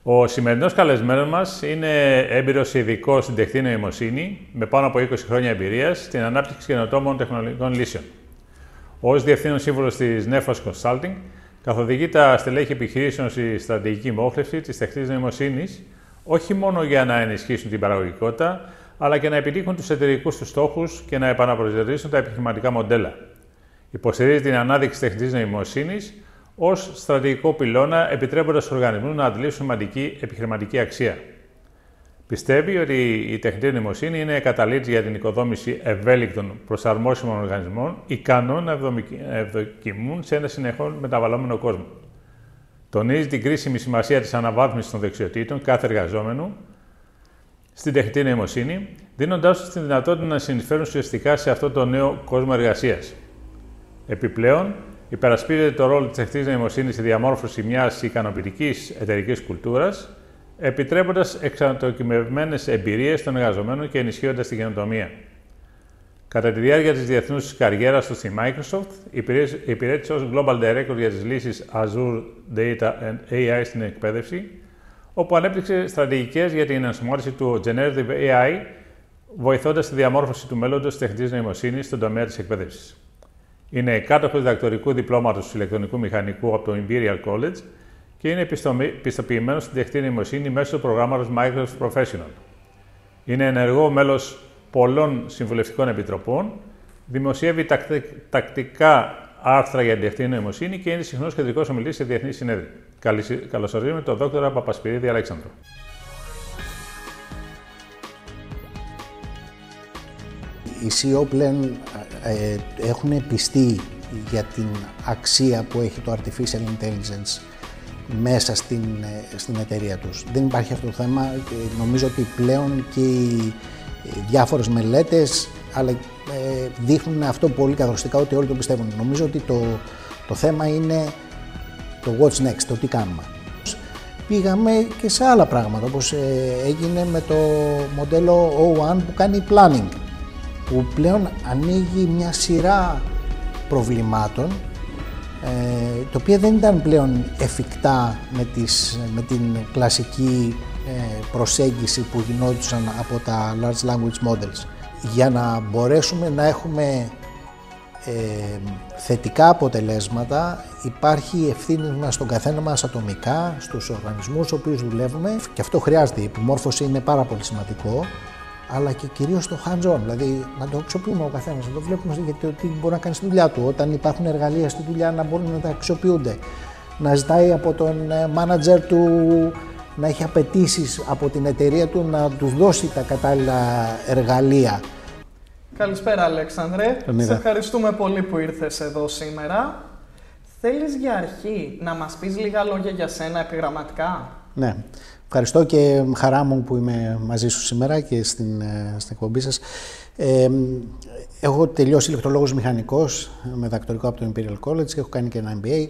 Ο σημερινός καλεσμένος μας είναι έμπειρος ειδικός στην τεχνητή νοημοσύνη με πάνω από 20 χρόνια εμπειρίας στην ανάπτυξη καινοτόμων τεχνολογικών λύσεων. Ως Διευθύνων Σύμβουλος της Nefos Consulting, καθοδηγεί τα στελέχη επιχειρήσεων στη στρατηγική μόχλευση της τεχνητής νοημοσύνης, όχι μόνο για να ενισχύσουν την παραγωγικότητα, αλλά και να επιτύχουν τους εταιρικούς τους στόχους και να επαναπροσδιορίσουν τα επιχειρηματικά μοντέλα. Υποστηρίζει την ανάδειξη τεχνητής νοημοσύνης ως στρατηγικό πυλώνα, επιτρέποντας στους οργανισμούς να αντλήσουν σημαντική επιχειρηματική αξία. Πιστεύει ότι η τεχνητή νοημοσύνη είναι καταλήτης για την οικοδόμηση ευέλικτων προσαρμόσιμων οργανισμών, ικανών να ευδοκιμούν σε ένα συνεχώς μεταβαλλόμενο κόσμο. Τονίζει την κρίσιμη σημασία της αναβάθμισης των δεξιοτήτων κάθε εργαζόμενου στην τεχνητή νοημοσύνη, δίνοντάς τους τη δυνατότητα να συνεισφέρουν ουσιαστικά σε αυτό το νέο κόσμο εργασίας. Επιπλέον, υπερασπίζεται το ρόλο της τεχνητής νοημοσύνης στη διαμόρφωση μιας ικανοποιητικής εταιρικής κουλτούρας, επιτρέποντας εξατομικευμένες εμπειρίες των εργαζομένων και ενισχύοντας την καινοτομία. Κατά τη διάρκεια της διεθνούς καριέρας του στη Microsoft, υπηρέτησε ως Global Director για τις λύσεις Azure Data and AI στην εκπαίδευση, όπου ανέπτυξε στρατηγικές για την ενσωμάτωση του Generative AI, βοηθώντας τη διαμόρφωση του μέλλοντος της τεχνητής νοημοσύνης στον τομέα της εκπαίδευσης. Είναι κάτοχος διδακτορικού διπλώματος ηλεκτρονικού μηχανικού από το Imperial College και είναι πιστοποιημένος στην τεχνητή νοημοσύνη μέσω του προγράμματος Microsoft Professional. Είναι ενεργό μέλος πολλών συμβουλευτικών επιτροπών, δημοσιεύει τακτικά άρθρα για την τεχνητή νοημοσύνη και είναι συχνός κεντρικός ομιλητής σε διεθνείς συνέδρια. Καλωσορίζουμε τον Δόκτωρα Παπασπυρίδη Αλέξανδρο. Οι CEO πλέον έχουν πιστεί για την αξία που έχει το Artificial Intelligence μέσα στην εταιρεία τους. Δεν υπάρχει αυτό το θέμα. Νομίζω ότι πλέον και οι διάφορες μελέτες αλλά δείχνουν αυτό πολύ καθοριστικά, ότι όλοι το πιστεύουν. Νομίζω ότι το θέμα είναι το what's next, το τι κάνουμε. Πήγαμε και σε άλλα πράγματα, όπως έγινε με το μοντέλο O1 που κάνει planning, που πλέον ανοίγει μια σειρά προβλημάτων, τα οποία δεν ήταν πλέον εφικτά με την κλασική προσέγγιση που γινόντουσαν από τα Large Language Models. Για να μπορέσουμε να έχουμε θετικά αποτελέσματα, υπάρχει η ευθύνη μας στον καθένα μας ατομικά, στους οργανισμούς στους οποίους δουλεύουμε, και αυτό χρειάζεται. Η επιμόρφωση είναι πάρα πολύ σημαντικό, αλλά και κυρίως το hands-on, δηλαδή να το αξιοποιούμε ο καθένας, να το βλέπουμε γιατί τι μπορεί να κάνει στη δουλειά του. Όταν υπάρχουν εργαλεία στη δουλειά, να μπορούν να τα αξιοποιούνται. Να ζητάει από τον manager του να έχει απαιτήσεις από την εταιρεία του να του δώσει τα κατάλληλα εργαλεία. Καλησπέρα Αλέξανδρε, σε ευχαριστούμε πολύ που ήρθες εδώ σήμερα. Θέλεις για αρχή να μας πεις λίγα λόγια για σένα επιγραμματικά? Ναι, ευχαριστώ και χαρά μου που είμαι μαζί σου σήμερα και στην εκπομπή σας. Έχω τελειώσει ηλεκτρολόγος μηχανικός με διδακτορικό από το Imperial College και έχω κάνει και ένα MBA.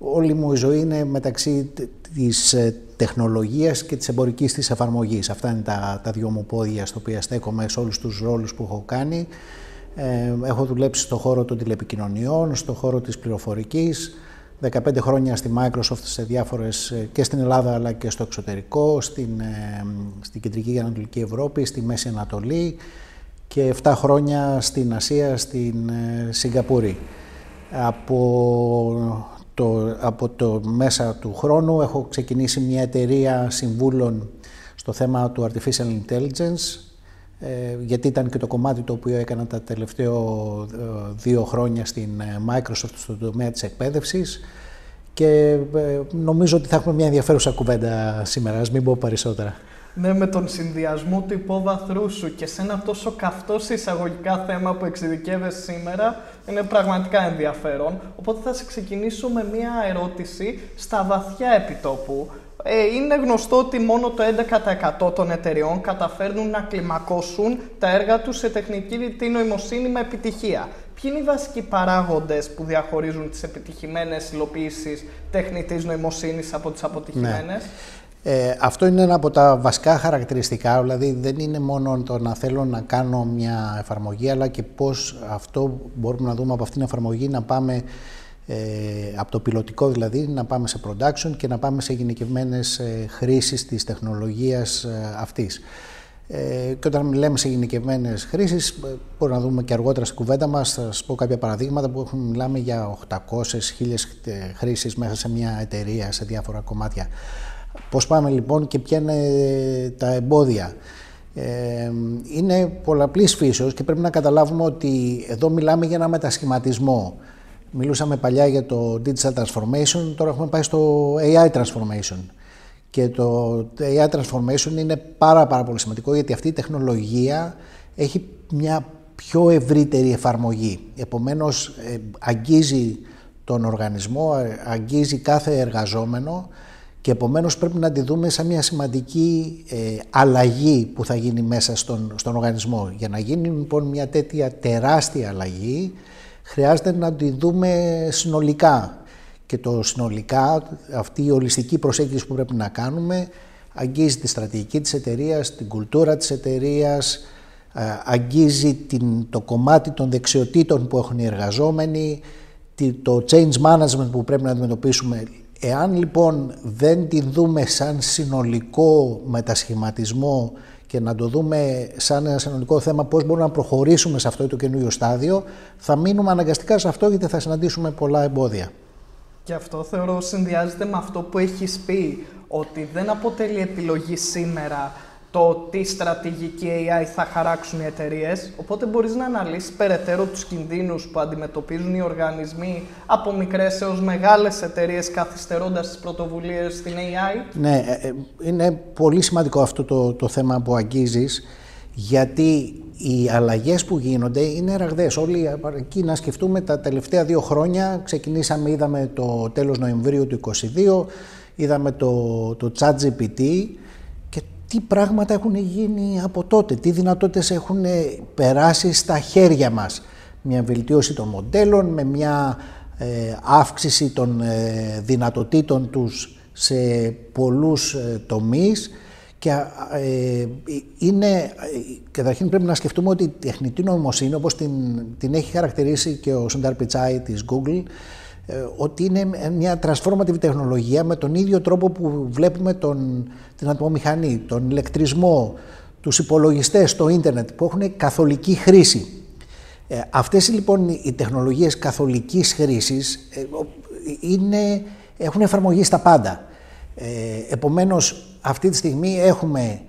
Όλη μου η ζωή είναι μεταξύ της τεχνολογίας και της εμπορικής της εφαρμογής. Αυτά είναι τα δυο μου πόδια στα οποία στέκομαι σε όλους τους ρόλους που έχω κάνει. Έχω δουλέψει στον χώρο των τηλεπικοινωνιών, στον χώρο της πληροφορικής, 15 χρόνια στη Microsoft σε διάφορες, και στην Ελλάδα αλλά και στο εξωτερικό, στην Κεντρική και Ανατολική Ευρώπη, στη Μέση Ανατολή, και 7 χρόνια στην Ασία, στην Σιγκαπούρη. Από το μέσα του χρόνου έχω ξεκινήσει μια εταιρεία συμβούλων στο θέμα του Artificial Intelligence, γιατί ήταν και το κομμάτι το οποίο έκανα τα τελευταία 2 χρόνια στην Microsoft στον τομέα της εκπαίδευσης, και νομίζω ότι θα έχουμε μια ενδιαφέρουσα κουβέντα σήμερα, ας μην πω περισσότερα. Ναι, με τον συνδυασμό του υπόβαθρού σου και σε ένα τόσο καυτό εισαγωγικά θέμα που εξειδικεύεσαι σήμερα, είναι πραγματικά ενδιαφέρον. Οπότε θα σε ξεκινήσω με μια ερώτηση στα βαθιά επιτόπου. Είναι γνωστό ότι μόνο το 11% των εταιριών καταφέρνουν να κλιμακώσουν τα έργα τους σε τεχνητή νοημοσύνη με επιτυχία. Ποιοι είναι οι βασικοί παράγοντες που διαχωρίζουν τις επιτυχημένες υλοποιήσεις τεχνητής νοημοσύνης από τις αποτυχημένες? Ναι. Αυτό είναι ένα από τα βασικά χαρακτηριστικά, δηλαδή δεν είναι μόνο το να θέλω να κάνω μια εφαρμογή, αλλά και πώς αυτό μπορούμε να δούμε από αυτήν την εφαρμογή να πάμε από το πιλωτικό δηλαδή να πάμε σε production και να πάμε σε γενικευμένες χρήσεις της τεχνολογίας αυτής. Και όταν λέμε σε γενικευμένες χρήσεις, μπορούμε να δούμε και αργότερα στην κουβέντα μας, θα σας πω κάποια παραδείγματα που μιλάμε για 800.000 χρήσεις μέσα σε μια εταιρεία, σε διάφορα κομμάτια. Πώς πάμε λοιπόν και ποια είναι τα εμπόδια. Είναι πολλαπλής φύσεως και πρέπει να καταλάβουμε ότι εδώ μιλάμε για ένα μετασχηματισμό. Μιλούσαμε παλιά για το digital transformation, τώρα έχουμε πάει στο AI transformation. Και το AI transformation είναι πάρα πολύ σημαντικό, γιατί αυτή η τεχνολογία έχει μια πιο ευρύτερη εφαρμογή. Επομένως, αγγίζει τον οργανισμό, αγγίζει κάθε εργαζόμενο και επομένως πρέπει να τη δούμε σαν μια σημαντική αλλαγή που θα γίνει μέσα στον οργανισμό. Για να γίνει λοιπόν μια τέτοια τεράστια αλλαγή, χρειάζεται να τη δούμε συνολικά. Και το συνολικά, αυτή η ολιστική προσέγγιση που πρέπει να κάνουμε, αγγίζει τη στρατηγική της εταιρείας, την κουλτούρα της εταιρείας, αγγίζει το κομμάτι των δεξιοτήτων που έχουν οι εργαζόμενοι, το change management που πρέπει να αντιμετωπίσουμε. Εάν λοιπόν δεν τη δούμε σαν συνολικό μετασχηματισμό και να το δούμε σαν ένα συνολικό θέμα πώς μπορούμε να προχωρήσουμε σε αυτό το καινούριο στάδιο, θα μείνουμε αναγκαστικά σε αυτό, γιατί θα συναντήσουμε πολλά εμπόδια. Και αυτό θεωρώ συνδυάζεται με αυτό που έχεις πει, ότι δεν αποτελεί επιλογή σήμερα το τι στρατηγική AI θα χαράξουν οι εταιρείες, οπότε μπορείς να αναλύσεις περαιτέρω τους κινδύνους που αντιμετωπίζουν οι οργανισμοί από μικρές έως μεγάλες εταιρείες, καθυστερώντας τις πρωτοβουλίες στην AI. Ναι, είναι πολύ σημαντικό αυτό το θέμα που αγγίζεις, γιατί οι αλλαγές που γίνονται είναι ραγδαίες. Όλοι εκεί να σκεφτούμε τα τελευταία 2 χρόνια, ξεκινήσαμε, είδαμε το τέλος Νοεμβρίου του 2022, είδαμε το ChatGPT και τι πράγματα έχουν γίνει από τότε, τι δυνατότητες έχουν περάσει στα χέρια μας. Μια βελτίωση των μοντέλων, με μια αύξηση των δυνατοτήτων τους σε πολλούς τομείς. Και καταρχήν πρέπει να σκεφτούμε ότι η τεχνητή νοημοσύνη, όπως την έχει χαρακτηρίσει και ο Σούνταρ Πιτσάι της Google, ότι είναι μια transformative τεχνολογία με τον ίδιο τρόπο που βλέπουμε την ατμομηχανή, τον ηλεκτρισμό, τους υπολογιστές, το ίντερνετ, που έχουν καθολική χρήση. Αυτές λοιπόν οι τεχνολογίες καθολικής χρήσης έχουν εφαρμογή στα πάντα. Επομένως, αυτή τη στιγμή έχουμε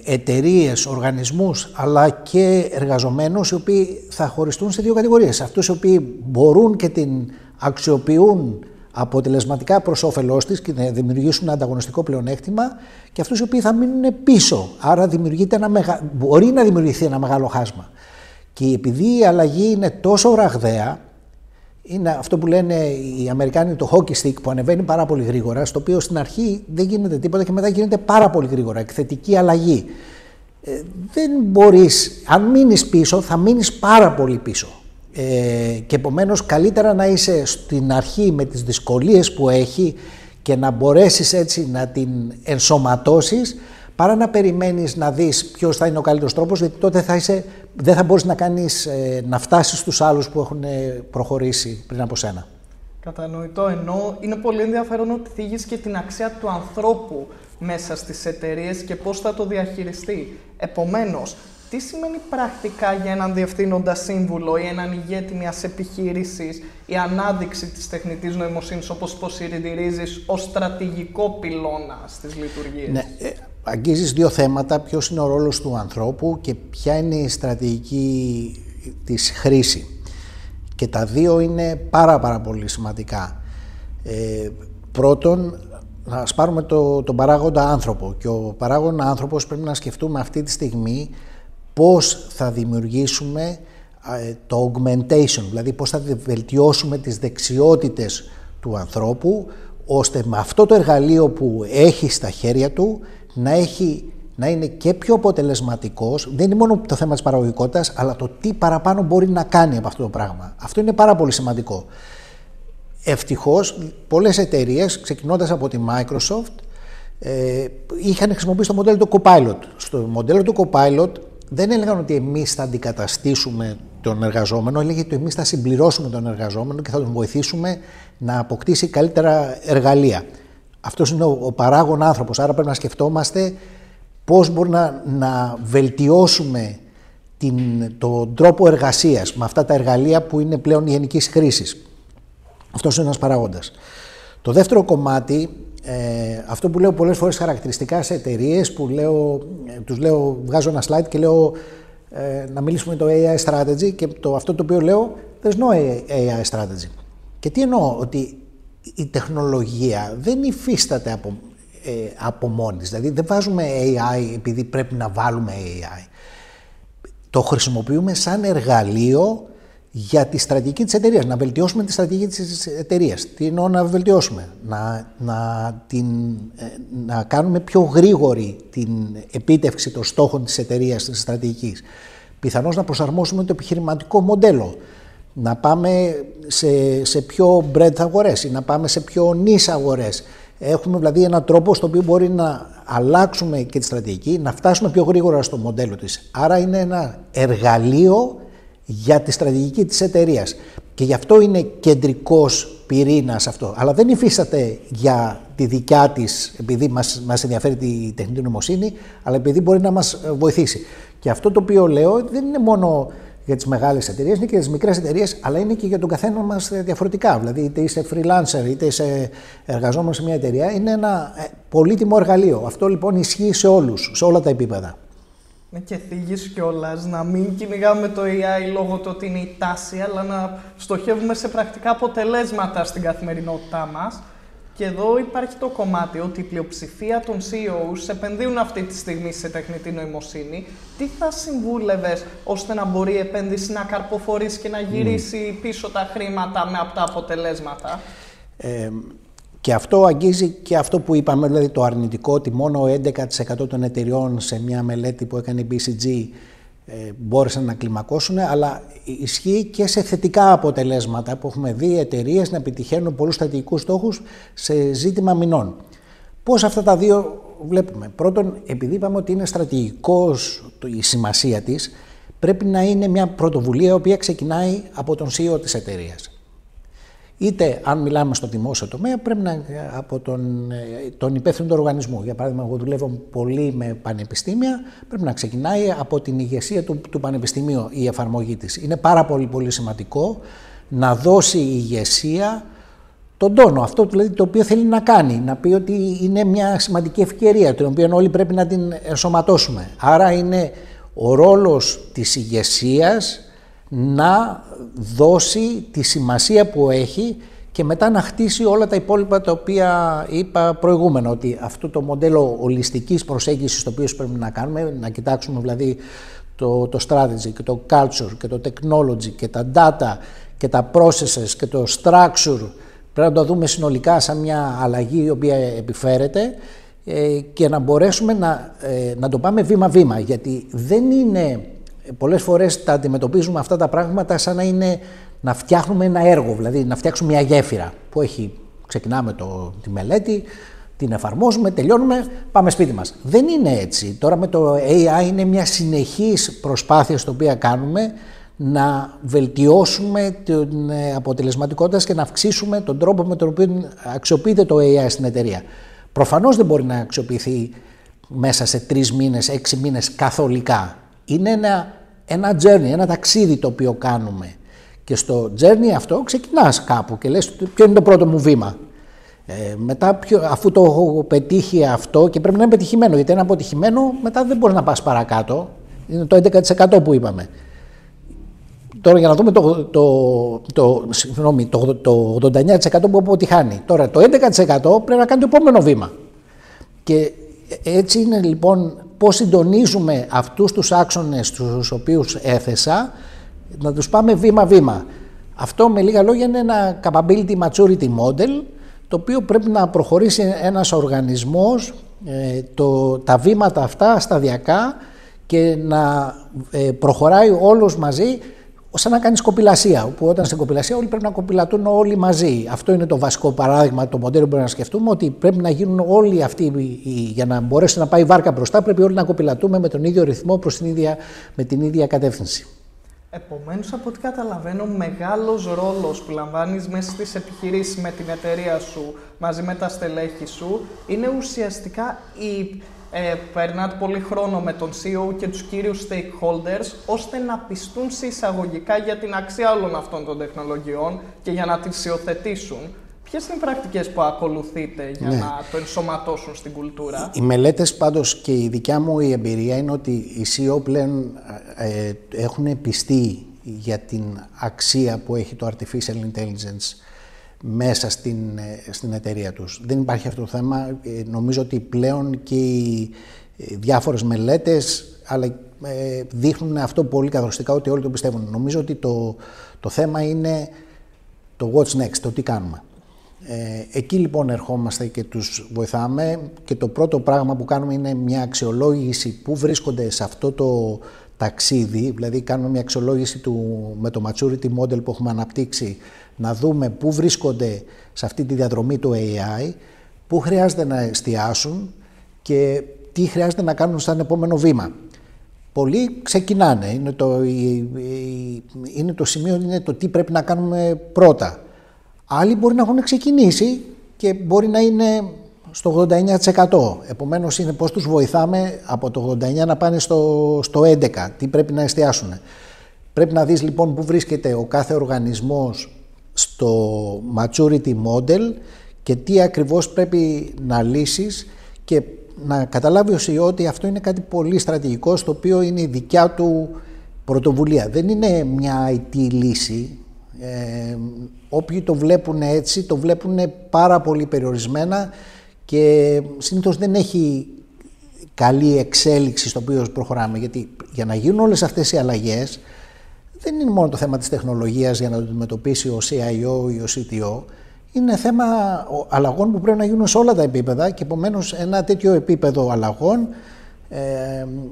εταιρείες, οργανισμούς, αλλά και εργαζομένους, οι οποίοι θα χωριστούν σε 2 κατηγορίες. Αυτούς οι οποίοι μπορούν και την αξιοποιούν αποτελεσματικά προς όφελός της και να δημιουργήσουν ένα ανταγωνιστικό πλεονέκτημα, και αυτούς οι οποίοι θα μείνουν πίσω. Άρα μπορεί να δημιουργηθεί ένα μεγάλο χάσμα. Και επειδή η αλλαγή είναι τόσο ραγδαία, είναι αυτό που λένε οι Αμερικάνοι το hockey stick, που ανεβαίνει πάρα πολύ γρήγορα, στο οποίο στην αρχή δεν γίνεται τίποτα και μετά γίνεται πάρα πολύ γρήγορα, εκθετική αλλαγή. Δεν μπορείς, αν μείνεις πίσω, θα μείνεις πάρα πολύ πίσω. Και επομένως καλύτερα να είσαι στην αρχή με τις δυσκολίες που έχει και να μπορέσεις έτσι να την ενσωματώσεις, παρά να περιμένεις να δεις ποιος θα είναι ο καλύτερος τρόπος, γιατί τότε δεν θα μπορείς να φτάσεις στους άλλους που έχουν προχωρήσει πριν από σένα. Κατανοητό, ενώ είναι πολύ ενδιαφέρον ότι θίγεις και την αξία του ανθρώπου μέσα στις εταιρείες και πώς θα το διαχειριστεί. Επομένως, τι σημαίνει πρακτικά για έναν διευθύνοντα σύμβουλο ή έναν ηγέτη μιας επιχείρησης η ανάδειξη της τεχνητής νοημοσύνης, όπως υποστηρίζεις, ως στρατηγικό πυλώνα στις λειτουργίες? Ναι, αγγίζεις 2 θέματα: ποιος είναι ο ρόλος του ανθρώπου και ποια είναι η στρατηγική της χρήση. Και τα 2 είναι πάρα πολύ σημαντικά. Πρώτον, ας πάρουμε τον παράγοντα άνθρωπο. Και ο παράγοντα άνθρωπος πρέπει να σκεφτούμε αυτή τη στιγμή πώς θα δημιουργήσουμε το augmentation, δηλαδή πώς θα βελτιώσουμε τις δεξιότητες του ανθρώπου, ώστε με αυτό το εργαλείο που έχει στα χέρια του να είναι και πιο αποτελεσματικός. Δεν είναι μόνο το θέμα της παραγωγικότητας, αλλά το τι παραπάνω μπορεί να κάνει από αυτό το πράγμα. Αυτό είναι πάρα πολύ σημαντικό. Ευτυχώς, πολλές εταιρείες, ξεκινώντας από τη Microsoft, είχαν χρησιμοποιήσει το μοντέλο του Copilot. Στο μοντέλο του Copilot δεν έλεγαν ότι εμείς θα αντικαταστήσουμε τον εργαζόμενο, έλεγε ότι εμείς θα συμπληρώσουμε τον εργαζόμενο και θα τον βοηθήσουμε να αποκτήσει καλύτερα εργαλεία. Αυτός είναι ο παράγων άνθρωπος, άρα πρέπει να σκεφτόμαστε πώς μπορούμε να βελτιώσουμε τον τρόπο εργασίας με αυτά τα εργαλεία που είναι πλέον γενικής χρήσης. Αυτός είναι ένας παράγοντας. Το δεύτερο κομμάτι, αυτό που λέω πολλές φορές χαρακτηριστικά σε εταιρείες που βγάζω ένα slide και λέω να μιλήσουμε το AI strategy και αυτό το οποίο λέω, there's no AI strategy. Και τι εννοώ, ότι η τεχνολογία δεν υφίσταται από μόνη της, δηλαδή δεν βάζουμε AI επειδή πρέπει να βάλουμε AI. Το χρησιμοποιούμε σαν εργαλείο για τη στρατηγική της εταιρείας, να βελτιώσουμε τη στρατηγική της εταιρείας. Τι εννοώ να βελτιώσουμε, να κάνουμε πιο γρήγορη την επίτευξη των στόχων της εταιρείας, της στρατηγικής. Πιθανώς να προσαρμόσουμε το επιχειρηματικό μοντέλο, να πάμε σε πιο breadth αγορές ή να πάμε σε πιο niche αγορές. Έχουμε δηλαδή έναν τρόπο στο οποίο μπορεί να αλλάξουμε και τη στρατηγική, να φτάσουμε πιο γρήγορα στο μοντέλο της. Άρα είναι ένα εργαλείο για τη στρατηγική της εταιρείας και γι' αυτό είναι κεντρικός πυρήνας αυτό. Αλλά δεν υφίσταται για τη δικιά της, επειδή μας ενδιαφέρει τη τεχνητή νοημοσύνη, αλλά επειδή μπορεί να μας βοηθήσει. Και αυτό το οποίο λέω δεν είναι μόνο για τις μεγάλες εταιρείες, είναι και για τις μικρές εταιρείες, αλλά είναι και για τον καθένα μας διαφορετικά. Δηλαδή, είτε είσαι freelancer, είτε είσαι εργαζόμενος σε μια εταιρεία, είναι ένα πολύτιμο εργαλείο. Αυτό λοιπόν ισχύει σε όλους, σε όλα τα επίπεδα. Και θίγεις κιόλας να μην κυνηγάμε το AI λόγω του ότι είναι η τάση, αλλά να στοχεύουμε σε πρακτικά αποτελέσματα στην καθημερινότητά μας. Και εδώ υπάρχει το κομμάτι ότι η πλειοψηφία των CEOs επενδύουν αυτή τη στιγμή σε τεχνητή νοημοσύνη. Τι θα συμβούλευες ώστε να μπορεί η επένδυση να καρποφορήσει και να γυρίσει πίσω τα χρήματα με αυτά αποτελέσματα? Και αυτό αγγίζει και αυτό που είπαμε, δηλαδή το αρνητικό, ότι μόνο 11% των εταιριών σε μια μελέτη που έκανε η BCG μπόρεσαν να κλιμακώσουν, αλλά ισχύει και σε θετικά αποτελέσματα που έχουμε δει εταιρείες να επιτυχαίνουν πολλούς στρατηγικούς στόχους σε ζήτημα μηνών. Πώς αυτά τα δύο βλέπουμε? Πρώτον, επειδή είπαμε ότι είναι στρατηγικός η σημασία της, πρέπει να είναι μια πρωτοβουλία η οποία ξεκινάει από τον CEO της εταιρείας. Είτε αν μιλάμε στο δημόσιο τομέα, πρέπει να από τον υπεύθυνο του οργανισμού. Για παράδειγμα, εγώ δουλεύω πολύ με πανεπιστήμια, πρέπει να ξεκινάει από την ηγεσία του πανεπιστημίου η εφαρμογή της. Είναι πάρα πολύ σημαντικό να δώσει η ηγεσία τον τόνο, αυτό δηλαδή το οποίο θέλει να κάνει, να πει ότι είναι μια σημαντική ευκαιρία, την οποία όλοι πρέπει να την ενσωματώσουμε. Άρα είναι ο ρόλος της ηγεσίας να δώσει τη σημασία που έχει και μετά να χτίσει όλα τα υπόλοιπα τα οποία είπα προηγούμενα, ότι αυτό το μοντέλο ολιστικής προσέγγισης το οποίο πρέπει να κάνουμε, να κοιτάξουμε δηλαδή το strategy και το culture και το technology και τα data και τα processes και το structure, πρέπει να το δούμε συνολικά σαν μια αλλαγή η οποία επιφέρεται και να μπορέσουμε να το πάμε βήμα-βήμα, γιατί δεν είναι... Πολλές φορές τα αντιμετωπίζουμε αυτά τα πράγματα σαν να είναι να φτιάχνουμε ένα έργο, δηλαδή να φτιάξουμε μια γέφυρα που ξεκινάμε τη μελέτη, την εφαρμόζουμε, τελειώνουμε, πάμε σπίτι μας. Δεν είναι έτσι. Τώρα με το AI είναι μια συνεχής προσπάθεια στο οποία κάνουμε να βελτιώσουμε την αποτελεσματικότητα και να αυξήσουμε τον τρόπο με τον οποίο αξιοποιείται το AI στην εταιρεία. Προφανώς δεν μπορεί να αξιοποιηθεί μέσα σε 3 μήνες, 6 μήνες καθολικά. Είναι ένα journey, ένα ταξίδι το οποίο κάνουμε. Και στο journey αυτό ξεκινάς κάπου και λες ποιο είναι το πρώτο μου βήμα. Μετά, αφού το έχω πετύχει αυτό, και πρέπει να είναι πετυχημένο, γιατί ένα αποτυχημένο μετά δεν μπορεί να πας παρακάτω. Είναι το 11% που είπαμε. Τώρα για να δούμε το 89% που αποτυχάνει. Τώρα το 11% πρέπει να κάνει το επόμενο βήμα. Και έτσι είναι λοιπόν πώς συντονίζουμε αυτούς τους άξονες τους οποίους έθεσα, να τους πάμε βήμα-βήμα. Αυτό με λίγα λόγια είναι ένα capability maturity model, το οποίο πρέπει να προχωρήσει ένας οργανισμός τα βήματα αυτά σταδιακά και να προχωράει όλος μαζί, σαν να κάνεις κοπηλασία, όπου όταν στην κοπηλασία όλοι πρέπει να κοπηλατούν όλοι μαζί. Αυτό είναι το βασικό παράδειγμα, το μοντέλο που πρέπει να σκεφτούμε, ότι πρέπει να γίνουν όλοι αυτοί, για να μπορέσει να πάει η βάρκα μπροστά, πρέπει όλοι να κοπηλατούμε με τον ίδιο ρυθμό με την ίδια κατεύθυνση. Επομένως, από ό,τι καταλαβαίνω, μεγάλος ρόλος που λαμβάνεις μέσα στις επιχειρήσεις με την εταιρεία σου, μαζί με τα στελέχη σου, είναι ουσιαστικά περνάτε πολύ χρόνο με τον CEO και τους κύριους stakeholders, ώστε να πιστούν σε εισαγωγικά για την αξία όλων αυτών των τεχνολογιών και για να τις υιοθετήσουν. Ποιες είναι οι πρακτικές που ακολουθείτε για να το ενσωματώσουν στην κουλτούρα? Οι μελέτες πάντως και η δικιά μου η εμπειρία είναι ότι οι CEO πλέον έχουν πιστεί για την αξία που έχει το Artificial Intelligence μέσα στην εταιρεία τους. Δεν υπάρχει αυτό το θέμα. Νομίζω ότι πλέον και οι διάφορες μελέτες δείχνουν αυτό πολύ καθοριστικά, ότι όλοι το πιστεύουν. Νομίζω ότι το θέμα είναι το what's next, το τι κάνουμε. Εκεί λοιπόν ερχόμαστε και τους βοηθάμε και το πρώτο πράγμα που κάνουμε είναι μια αξιολόγηση που βρίσκονται σε αυτό το ταξίδι, δηλαδή κάνουμε μια αξιολόγηση με το maturity model που έχουμε αναπτύξει, να δούμε πού βρίσκονται σε αυτή τη διαδρομή του AI, πού χρειάζεται να εστιάσουν και τι χρειάζεται να κάνουν σαν επόμενο βήμα. Πολλοί ξεκινάνε, είναι το σημείο, είναι το τι πρέπει να κάνουμε πρώτα. Άλλοι μπορεί να έχουν ξεκινήσει και μπορεί να είναι στο 89%. Επομένως είναι πώς τους βοηθάμε από το 89% να πάνε στο 11%. Τι πρέπει να εστιάσουν. Πρέπει να δεις λοιπόν πού βρίσκεται ο κάθε οργανισμός στο maturity model και τι ακριβώς πρέπει να λύσεις και να καταλάβει ο CEO ότι αυτό είναι κάτι πολύ στρατηγικό, στο οποίο είναι η δικιά του πρωτοβουλία. Δεν είναι μια IT λύση. Όποιοι το βλέπουν έτσι, το βλέπουν πάρα πολύ περιορισμένα και συνήθως δεν έχει καλή εξέλιξη στο οποίο προχωράμε. Γιατί για να γίνουν όλες αυτές οι αλλαγές δεν είναι μόνο το θέμα της τεχνολογίας για να το αντιμετωπίσει ο CIO ή ο CTO. Είναι θέμα αλλαγών που πρέπει να γίνουν σε όλα τα επίπεδα και επομένως ένα τέτοιο επίπεδο αλλαγών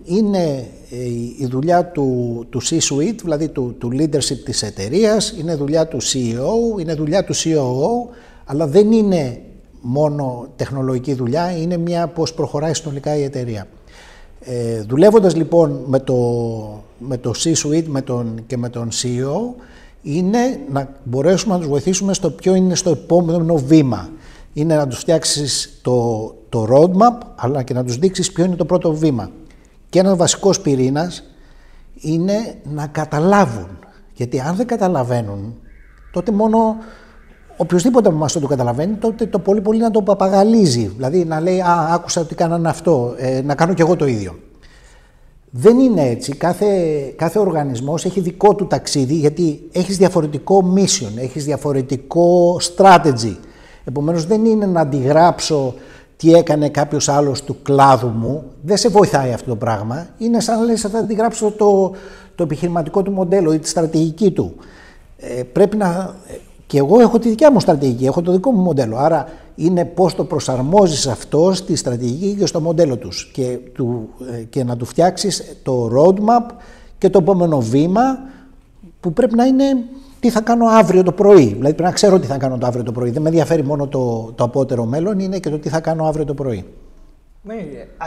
είναι η δουλειά του C-suite, δηλαδή του leadership της εταιρείας, είναι δουλειά του CEO, είναι δουλειά του COO, αλλά δεν είναι μόνο τεχνολογική δουλειά, είναι μια πώς προχωράει συνολικά η εταιρεία. Δουλεύοντας λοιπόν με το C-suite και με τον CEO, είναι να μπορέσουμε να τους βοηθήσουμε στο ποιο είναι στο επόμενο βήμα. Είναι να τους φτιάξεις το roadmap, αλλά και να τους δείξεις ποιο είναι το πρώτο βήμα. Και ένας βασικός πυρήνας είναι να καταλάβουν. Γιατί αν δεν καταλαβαίνουν, τότε μόνο οποιοσδήποτε από εμάς το καταλαβαίνει, τότε το πολύ πολύ να το παπαγαλίζει. Δηλαδή να λέει «Α, άκουσα ότι κάνανε αυτό, να κάνω κι εγώ το ίδιο». Δεν είναι έτσι. Κάθε οργανισμός έχει δικό του ταξίδι, γιατί έχεις διαφορετικό mission, έχεις διαφορετικό strategy. Επομένως δεν είναι να αντιγράψω τι έκανε κάποιος άλλος του κλάδου μου. Δεν σε βοηθάει αυτό το πράγμα. Είναι σαν να λες θα αντιγράψω το επιχειρηματικό του μοντέλο ή τη στρατηγική του. Πρέπει να... Και εγώ έχω τη δικιά μου στρατηγική, έχω το δικό μου μοντέλο. Άρα είναι πώς το προσαρμόζεις αυτό στη στρατηγική και στο μοντέλο τους και να του φτιάξεις το roadmap και το επόμενο βήμα που πρέπει να είναι τι θα κάνω αύριο το πρωί. Δηλαδή πρέπει να ξέρω τι θα κάνω το αύριο το πρωί. Δεν με ενδιαφέρει μόνο το απότερο μέλλον, είναι και το τι θα κάνω αύριο το πρωί. Ναι,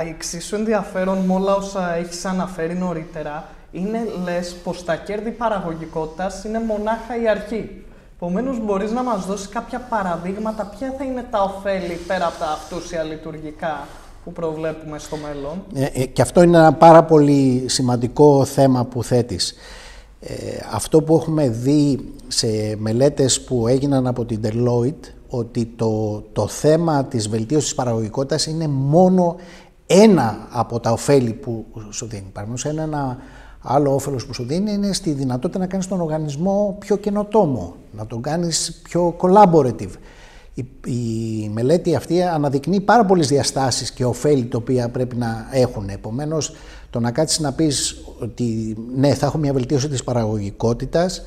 εξίσου ενδιαφέρον με όλα όσα έχεις αναφέρει νωρίτερα είναι λες πως τα κέρδη παραγωγικότητας είναι μονάχα η αρχή. Επομένως, μπορείς να μας δώσεις κάποια παραδείγματα ποια θα είναι τα ωφέλη πέρα από τα αυτούσια λειτουργικά που προβλέπουμε στο μέλλον. Και αυτό είναι ένα πάρα πολύ σημαντικό θέμα που θέτεις. Αυτό που έχουμε δει σε μελέτες που έγιναν από την Deloitte, ότι το θέμα της βελτίωσης παραγωγικότητας είναι μόνο ένα από τα ωφέλη που σου δίνει. Παραδείγματος, ένα άλλο όφελος που σου δίνει είναι στη δυνατότητα να κάνεις τον οργανισμό πιο καινοτόμο, να τον κάνεις πιο collaborative. Η μελέτη αυτή αναδεικνύει πάρα πολλές διαστάσεις και ωφέλη τα οποία πρέπει να έχουν. Επομένως, το να κάτσεις να πεις ότι ναι, θα έχω μια βελτίωση της παραγωγικότητας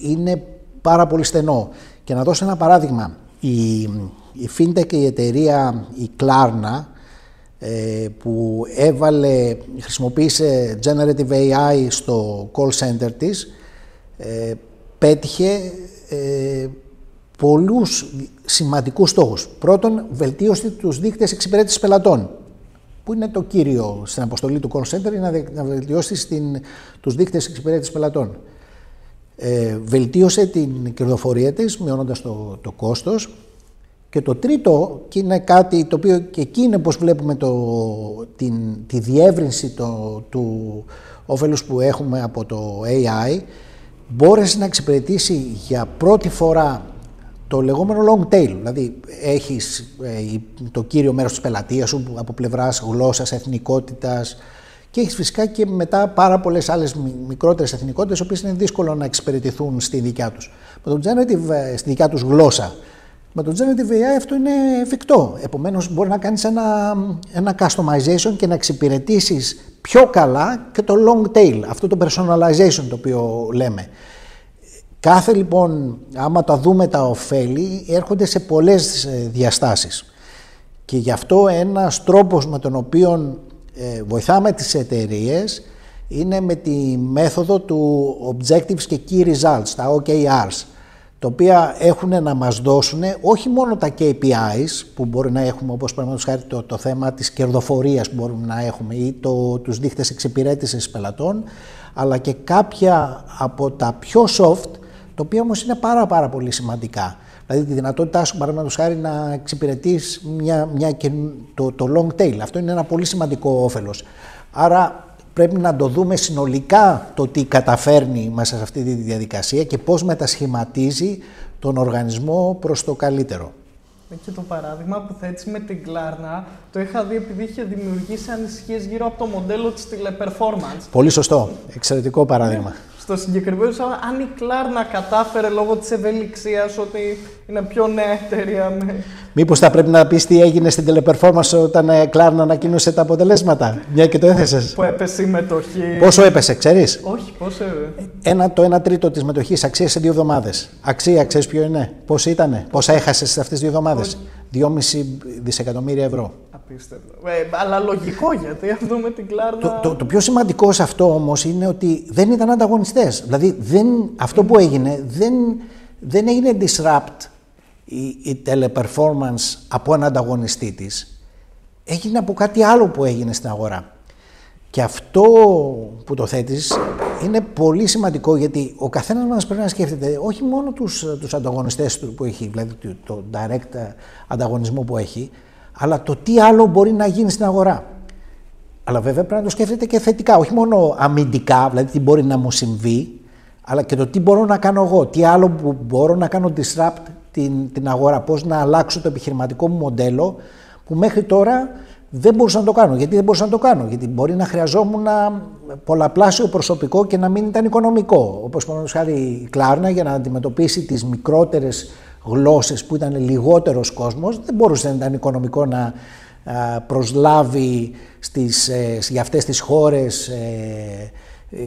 είναι πάρα πολύ στενό. Και να δώσω ένα παράδειγμα. Η FinTech, η εταιρεία, η Klarna, που χρησιμοποίησε Generative AI στο call center της, πέτυχε πολλούς σημαντικούς στόχους. Πρώτον, βελτίωση τους δείκτες εξυπηρέτησης πελατών. που είναι το κύριο στην αποστολή του call center, είναι να βελτιώσει τους δείκτες εξυπηρέτησης πελατών. Βελτίωσε την κερδοφορία της, μειώνοντας το κόστος. Και το τρίτο, και είναι κάτι το οποίο και εκεί είναι πώς βλέπουμε τη διεύρυνση του όφελους που έχουμε από το AI, μπόρεσε να εξυπηρετήσει για πρώτη φορά το λεγόμενο long tail. Δηλαδή έχεις το κύριο μέρος της πελατείας σου από πλευράς γλώσσας, εθνικότητας, και έχεις φυσικά και μετά πάρα πολλές άλλες μικρότερες εθνικότητες, οι οποίες είναι δύσκολο να εξυπηρετηθούν στη δικιά τους. Με το generative, στη δικιά τους γλώσσα. Με το Generative AI αυτό είναι εφικτό. Επομένως μπορεί να κάνεις ένα customization και να εξυπηρετήσεις πιο καλά και το long tail, αυτό το personalization το οποίο λέμε. Κάθε λοιπόν, άμα τα δούμε τα ωφέλη, έρχονται σε πολλές διαστάσεις. Και γι' αυτό ένας τρόπος με τον οποίο βοηθάμε τις εταιρείες είναι με τη μέθοδο του Objectives και Key Results, τα OKRs, τα οποία έχουν να μας δώσουν όχι μόνο τα KPIs που μπορεί να έχουμε, όπως παραδείγματος χάρη το θέμα της κερδοφορίας που μπορούμε να έχουμε ή τους δείκτες εξυπηρέτησης πελατών, αλλά και κάποια από τα πιο soft, τα οποία όμως είναι πάρα πολύ σημαντικά. Δηλαδή τη δυνατότητά σου, παραδείγματος χάρη, να εξυπηρετείς το long tail. Αυτό είναι ένα πολύ σημαντικό όφελος. Άρα πρέπει να το δούμε συνολικά το τι καταφέρνει μέσα σε αυτή τη διαδικασία και πώς μετασχηματίζει τον οργανισμό προς το καλύτερο. Και το παράδειγμα που θέτεις με την Klarna, το είχα δει επειδή είχε δημιουργήσει ανησυχίες γύρω από το μοντέλο της τηλεπερφόρμανς. Πολύ σωστό. Εξαιρετικό παράδειγμα. Στο συγκεκριμένο, αν η Klarna κατάφερε λόγω της ευελιξίας ότι είναι πιο νέα εταιρεία. Μήπως θα πρέπει να πεις τι έγινε στην τηλεπερφόρμανς όταν η Klarna ανακοίνωσε τα αποτελέσματα, μια και το έθεσες. Που έπεσε η μετοχή. Πόσο έπεσε, ξέρεις? Όχι, πόσο έπεσε. Το 1/3 της μετοχής αξίασε 2 εβδομάδες. Αξία, ξέρεις ποιο είναι? Πώς ήτανε? Πόσα έχασες σε αυτές τις 2 εβδομάδες? 2,5 δισεκατομμύρια ευρώ. Απίστευτο. Αλλά λογικό, γιατί αυτό με την Klarna. Το πιο σημαντικό σε αυτό όμως είναι ότι δεν ήταν ανταγωνιστές. Δηλαδή αυτό που έγινε δεν έγινε disrupt η teleperformance από έναν ανταγωνιστή της. Έγινε από κάτι άλλο που έγινε στην αγορά. Και αυτό που το θέτεις είναι πολύ σημαντικό, γιατί ο καθένας μας πρέπει να σκέφτεται όχι μόνο τους ανταγωνιστές που έχει, δηλαδή το direct ανταγωνισμό που έχει, αλλά το τι άλλο μπορεί να γίνει στην αγορά. Αλλά βέβαια πρέπει να το σκέφτεται και θετικά, όχι μόνο αμυντικά, δηλαδή τι μπορεί να μου συμβεί, αλλά και το τι μπορώ να κάνω εγώ, τι άλλο που μπορώ να κάνω disrupt την αγορά, πώς να αλλάξω το επιχειρηματικό μου μοντέλο που μέχρι τώρα δεν μπορούσα να το κάνω. Γιατί δεν μπορούσα να το κάνω? Γιατί μπορεί να χρειαζόμουν πολλαπλάσιο προσωπικό και να μην ήταν οικονομικό. Όπως παραδείγματος χάρη η Klarna, για να αντιμετωπίσει τις μικρότερες γλώσσες που ήταν λιγότερος κόσμος, δεν μπορούσε να ήταν οικονομικό να προσλάβει για αυτές τις χώρες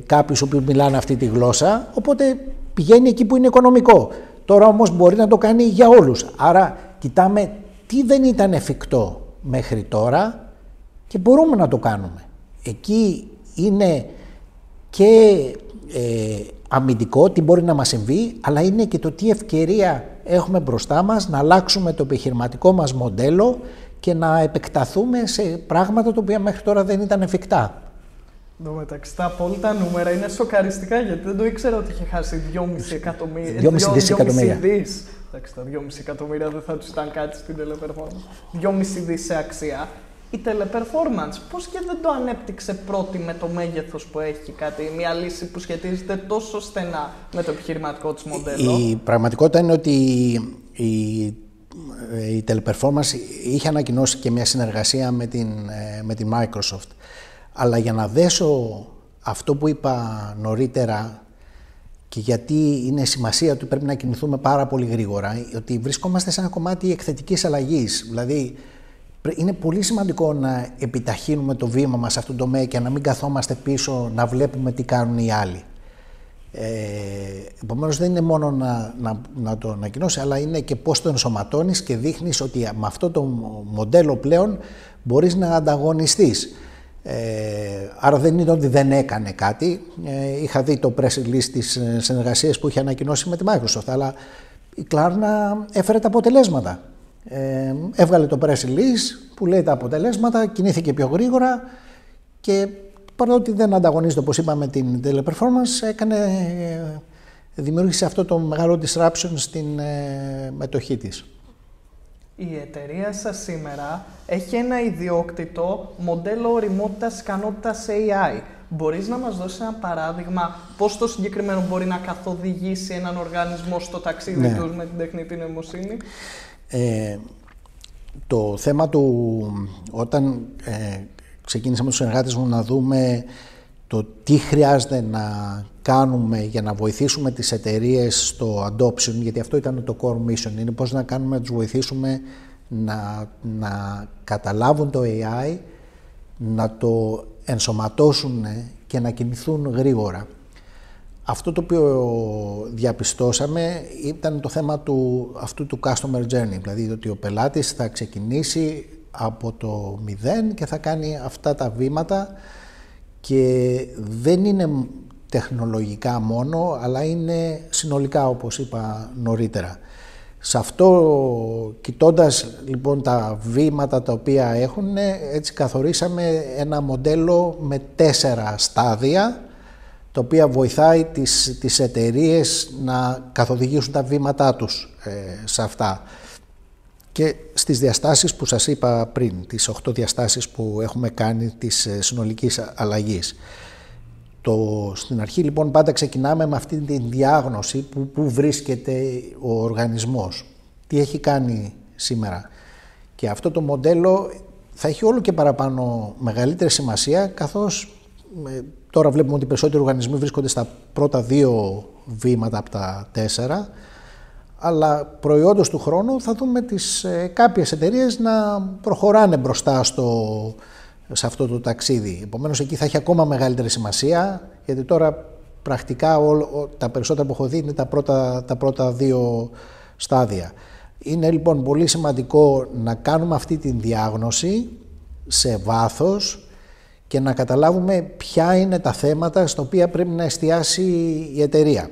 κάποιους που μιλάνε αυτή τη γλώσσα, οπότε πηγαίνει εκεί που είναι οικονομικό. Τώρα όμως μπορεί να το κάνει για όλους. Άρα κοιτάμε τι δεν ήταν εφικτό μέχρι τώρα και μπορούμε να το κάνουμε. Εκεί είναι και αμυντικό, τι μπορεί να μας συμβεί, αλλά είναι και το τι ευκαιρία έχουμε μπροστά μας να αλλάξουμε το επιχειρηματικό μας μοντέλο και να επεκταθούμε σε πράγματα τα οποία μέχρι τώρα δεν ήταν εφικτά. Εν τω μεταξύ, τα απόλυτα νούμερα είναι σοκαριστικά, γιατί δεν το ήξερα ότι είχε χάσει 2,5 εκατομμύρια. 2,5 δισεκατομμύρια. Εντάξει, τα 2,5 εκατομμύρια δεν θα τους ήταν κάτι στην teleperformance. 2,5 δις σε αξία. Η teleperformance, πώς και δεν το ανέπτυξε πρώτη με το μέγεθος που έχει, μια λύση που σχετίζεται τόσο στενά με το επιχειρηματικό της μοντέλο? Η πραγματικότητα είναι ότι η teleperformance είχε ανακοινώσει και μια συνεργασία με την Microsoft. Αλλά για να δέσω αυτό που είπα νωρίτερα και γιατί είναι σημασία ότι πρέπει να κινηθούμε πάρα πολύ γρήγορα, ότι βρισκόμαστε σε ένα κομμάτι εκθετικής αλλαγής. Δηλαδή, είναι πολύ σημαντικό να επιταχύνουμε το βήμα μας σε αυτόν τον τομέα και να μην καθόμαστε πίσω να βλέπουμε τι κάνουν οι άλλοι. Επομένως, δεν είναι μόνο να το ανακοινώσει, αλλά είναι και πώς το ενσωματώνεις και δείχνεις ότι με αυτό το μοντέλο πλέον μπορείς να ανταγωνιστείς. Άρα δεν είναι ότι δεν έκανε κάτι. Είχα δει το press release της συνεργασίας που είχε ανακοινώσει με τη Microsoft, αλλά η Klarna έφερε τα αποτελέσματα. έβγαλε το press release που λέει τα αποτελέσματα, κινήθηκε πιο γρήγορα και παρότι δεν ανταγωνίζεται, όπως είπαμε, την Teleperformance, δημιούργησε αυτό το μεγάλο disruption στην μετοχή της. Η εταιρεία σας σήμερα έχει ένα ιδιόκτητο μοντέλο ωριμότητας ικανότητας AI. Μπορείς να μας δώσεις ένα παράδειγμα πώς το συγκεκριμένο μπορεί να καθοδηγήσει έναν οργανισμό στο ταξίδι τους με την τεχνητή νοημοσύνη? Το θέμα του, όταν ξεκίνησα με τους συνεργάτες μου να δούμε το τι χρειάζεται να κάνουμε για να βοηθήσουμε τις εταιρείες στο adoption, γιατί αυτό ήταν το core mission, είναι πώς να κάνουμε να τους βοηθήσουμε να καταλάβουν το AI, να το ενσωματώσουν και να κινηθούν γρήγορα. Αυτό το οποίο διαπιστώσαμε ήταν το θέμα αυτού του customer journey, δηλαδή ότι ο πελάτης θα ξεκινήσει από το 0 και θα κάνει αυτά τα βήματα και δεν είναι τεχνολογικά μόνο, αλλά είναι συνολικά, όπως είπα νωρίτερα. Σε αυτό, κοιτώντας λοιπόν τα βήματα τα οποία έχουν, έτσι καθορίσαμε ένα μοντέλο με 4 στάδια, τα οποία βοηθάει τις εταιρείες να καθοδηγήσουν τα βήματά τους σε αυτά. Και στις διαστάσεις που σας είπα πριν, τις 8 διαστάσεις που έχουμε κάνει της συνολικής αλλαγής. Στην αρχή λοιπόν πάντα ξεκινάμε με αυτή τη διάγνωση που βρίσκεται ο οργανισμός, τι έχει κάνει σήμερα. Και αυτό το μοντέλο θα έχει όλο και παραπάνω μεγαλύτερη σημασία, καθώς τώρα βλέπουμε ότι οι περισσότεροι οργανισμοί βρίσκονται στα πρώτα 2 βήματα από τα 4, αλλά προϊόντος του χρόνου θα δούμε κάποιες εταιρείες να προχωράνε μπροστά σε αυτό το ταξίδι. Επομένως εκεί θα έχει ακόμα μεγαλύτερη σημασία, γιατί τώρα πρακτικά τα περισσότερα που έχω δει είναι τα πρώτα 2 στάδια. Είναι λοιπόν πολύ σημαντικό να κάνουμε αυτή τη διάγνωση σε βάθος και να καταλάβουμε ποια είναι τα θέματα στα οποία πρέπει να εστιάσει η εταιρεία.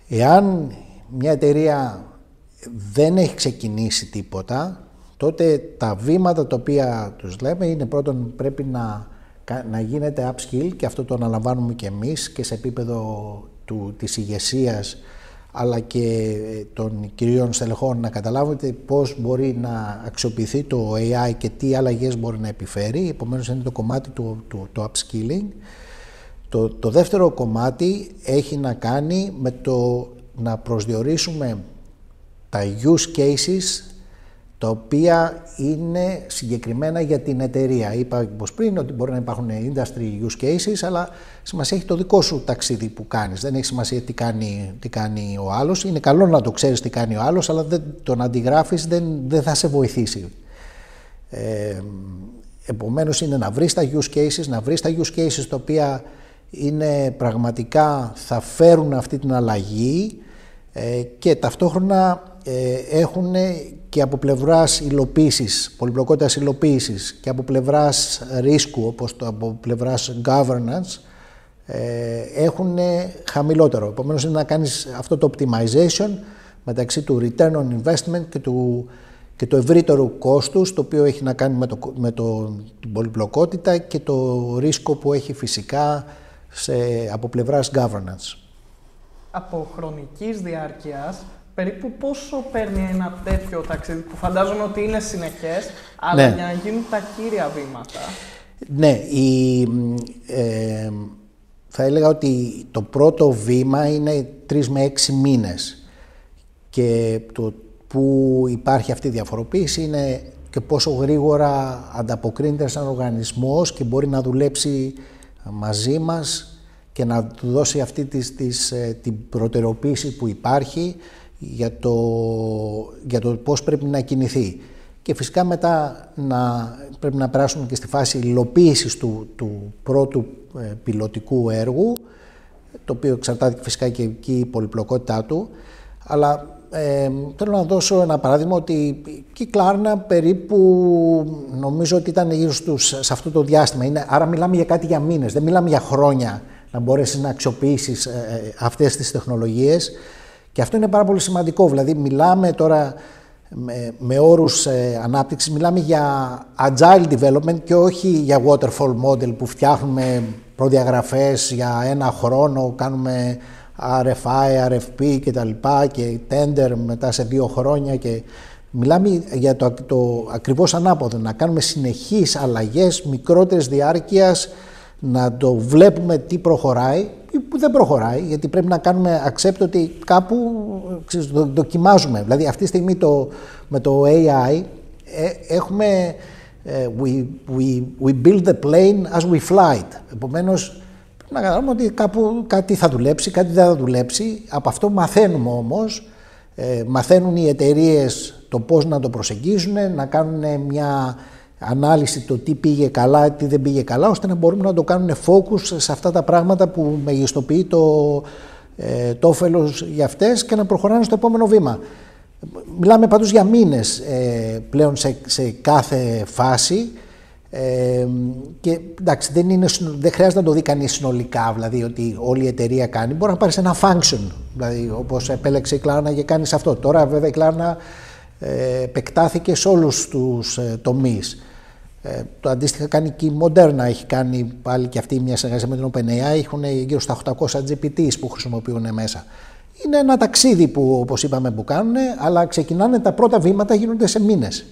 Εάν μια εταιρεία δεν έχει ξεκινήσει τίποτα, τότε τα βήματα τα οποία τους λέμε είναι πρώτον πρέπει να γίνεται upskill, και αυτό το αναλαμβάνουμε και εμείς και σε επίπεδο της ηγεσίας αλλά και των κυρίων στελεχών, να καταλάβετε πώς μπορεί να αξιοποιηθεί το AI και τι αλλαγές μπορεί να επιφέρει. Επομένως είναι το κομμάτι το upskilling. Το δεύτερο κομμάτι έχει να κάνει με το να προσδιορίσουμε τα use cases τα οποία είναι συγκεκριμένα για την εταιρεία. Είπα πως πριν ότι μπορεί να υπάρχουν industry use cases, αλλά σημασία έχει το δικό σου ταξίδι που κάνεις. Δεν έχει σημασία τι κάνει ο άλλος. Είναι καλό να το ξέρεις τι κάνει ο άλλος, αλλά το να αντιγράφεις δεν θα σε βοηθήσει. Επομένως είναι να βρεις τα use cases, τα οποία είναι πραγματικά θα φέρουν αυτή την αλλαγή και ταυτόχρονα έχουν και από πλευράς υλοποίησης, πολυπλοκότητας υλοποίησης, και από πλευράς ρίσκου, όπως από πλευράς governance, έχουν χαμηλότερο. Επομένως είναι να κάνεις αυτό το optimization μεταξύ του return on investment και του ευρύτερου κόστους, το οποίο έχει να κάνει με την πολυπλοκότητα και το ρίσκο που έχει φυσικά από πλευράς governance. Από χρονικής διάρκειας, περίπου πόσο παίρνει ένα τέτοιο ταξίδι, που φαντάζομαι ότι είναι συνεχές, αλλά για να γίνουν τα κύρια βήματα? Ναι, θα έλεγα ότι το πρώτο βήμα είναι 3 με 6 μήνες, και το που υπάρχει αυτή η διαφοροποίηση είναι και πόσο γρήγορα ανταποκρίνεται σαν οργανισμός και μπορεί να δουλέψει μαζί μας και να του δώσει αυτή την προτεραιοποίηση που υπάρχει για το πώς πρέπει να κινηθεί. Και φυσικά μετά πρέπει να περάσουμε και στη φάση υλοποίησης του πρώτου πιλωτικού έργου, το οποίο εξαρτάται φυσικά και εκεί η πολυπλοκότητά του. Αλλά θέλω να δώσω ένα παράδειγμα, ότι η Klarna περίπου νομίζω ότι ήταν γύρω σε αυτό το διάστημα. Άρα μιλάμε για κάτι για μήνες, δεν μιλάμε για χρόνια να μπορέσεις να αξιοποιήσεις αυτές τις τεχνολογίες, και αυτό είναι πάρα πολύ σημαντικό. Δηλαδή μιλάμε τώρα με όρους ανάπτυξης. Μιλάμε για agile development και όχι για waterfall model που φτιάχνουμε προδιαγραφές για ένα χρόνο, κάνουμε RFI, RFP και tender μετά σε 2 χρόνια. Και μιλάμε για το ακριβώς ανάποδο, να κάνουμε συνεχείς αλλαγές μικρότερης διάρκειας, να το βλέπουμε τι προχωράει ή που δεν προχωράει, γιατί πρέπει να κάνουμε accept ότι κάπου δοκιμάζουμε. Δηλαδή αυτή τη στιγμή με το AI έχουμε we build the plane as we fly it. Επομένως πρέπει να καταλάβουμε ότι κάπου κάτι θα δουλέψει, κάτι δεν θα δουλέψει. Από αυτό μαθαίνουμε όμως, μαθαίνουν οι εταιρείες το πώς να το προσεγγίζουν, να κάνουν μια ανάλυση το τι πήγε καλά, τι δεν πήγε καλά, ώστε να μπορούμε να το κάνουν focus σε αυτά τα πράγματα που μεγιστοποιεί το όφελος για αυτές και να προχωράνε στο επόμενο βήμα. Μιλάμε πάντως για μήνες πλέον σε κάθε φάση και εντάξει, δεν χρειάζεται να το δει κανείς συνολικά, δηλαδή ότι όλη η εταιρεία κάνει. Μπορεί να πάρει ένα function, δηλαδή όπως επέλεξε η Klarna και κάνει αυτό. Τώρα βέβαια η Klarna επεκτάθηκε σε όλους τους τομείς. Το αντίστοιχα κάνει και η Moderna, έχει κάνει πάλι και αυτή μια συνεργασία με την OpenAI, έχουν γύρω στα 800 GPTs που χρησιμοποιούν μέσα. Είναι ένα ταξίδι που, όπως είπαμε, που κάνουν, αλλά ξεκινάνε τα πρώτα βήματα, γίνονται σε μήνες.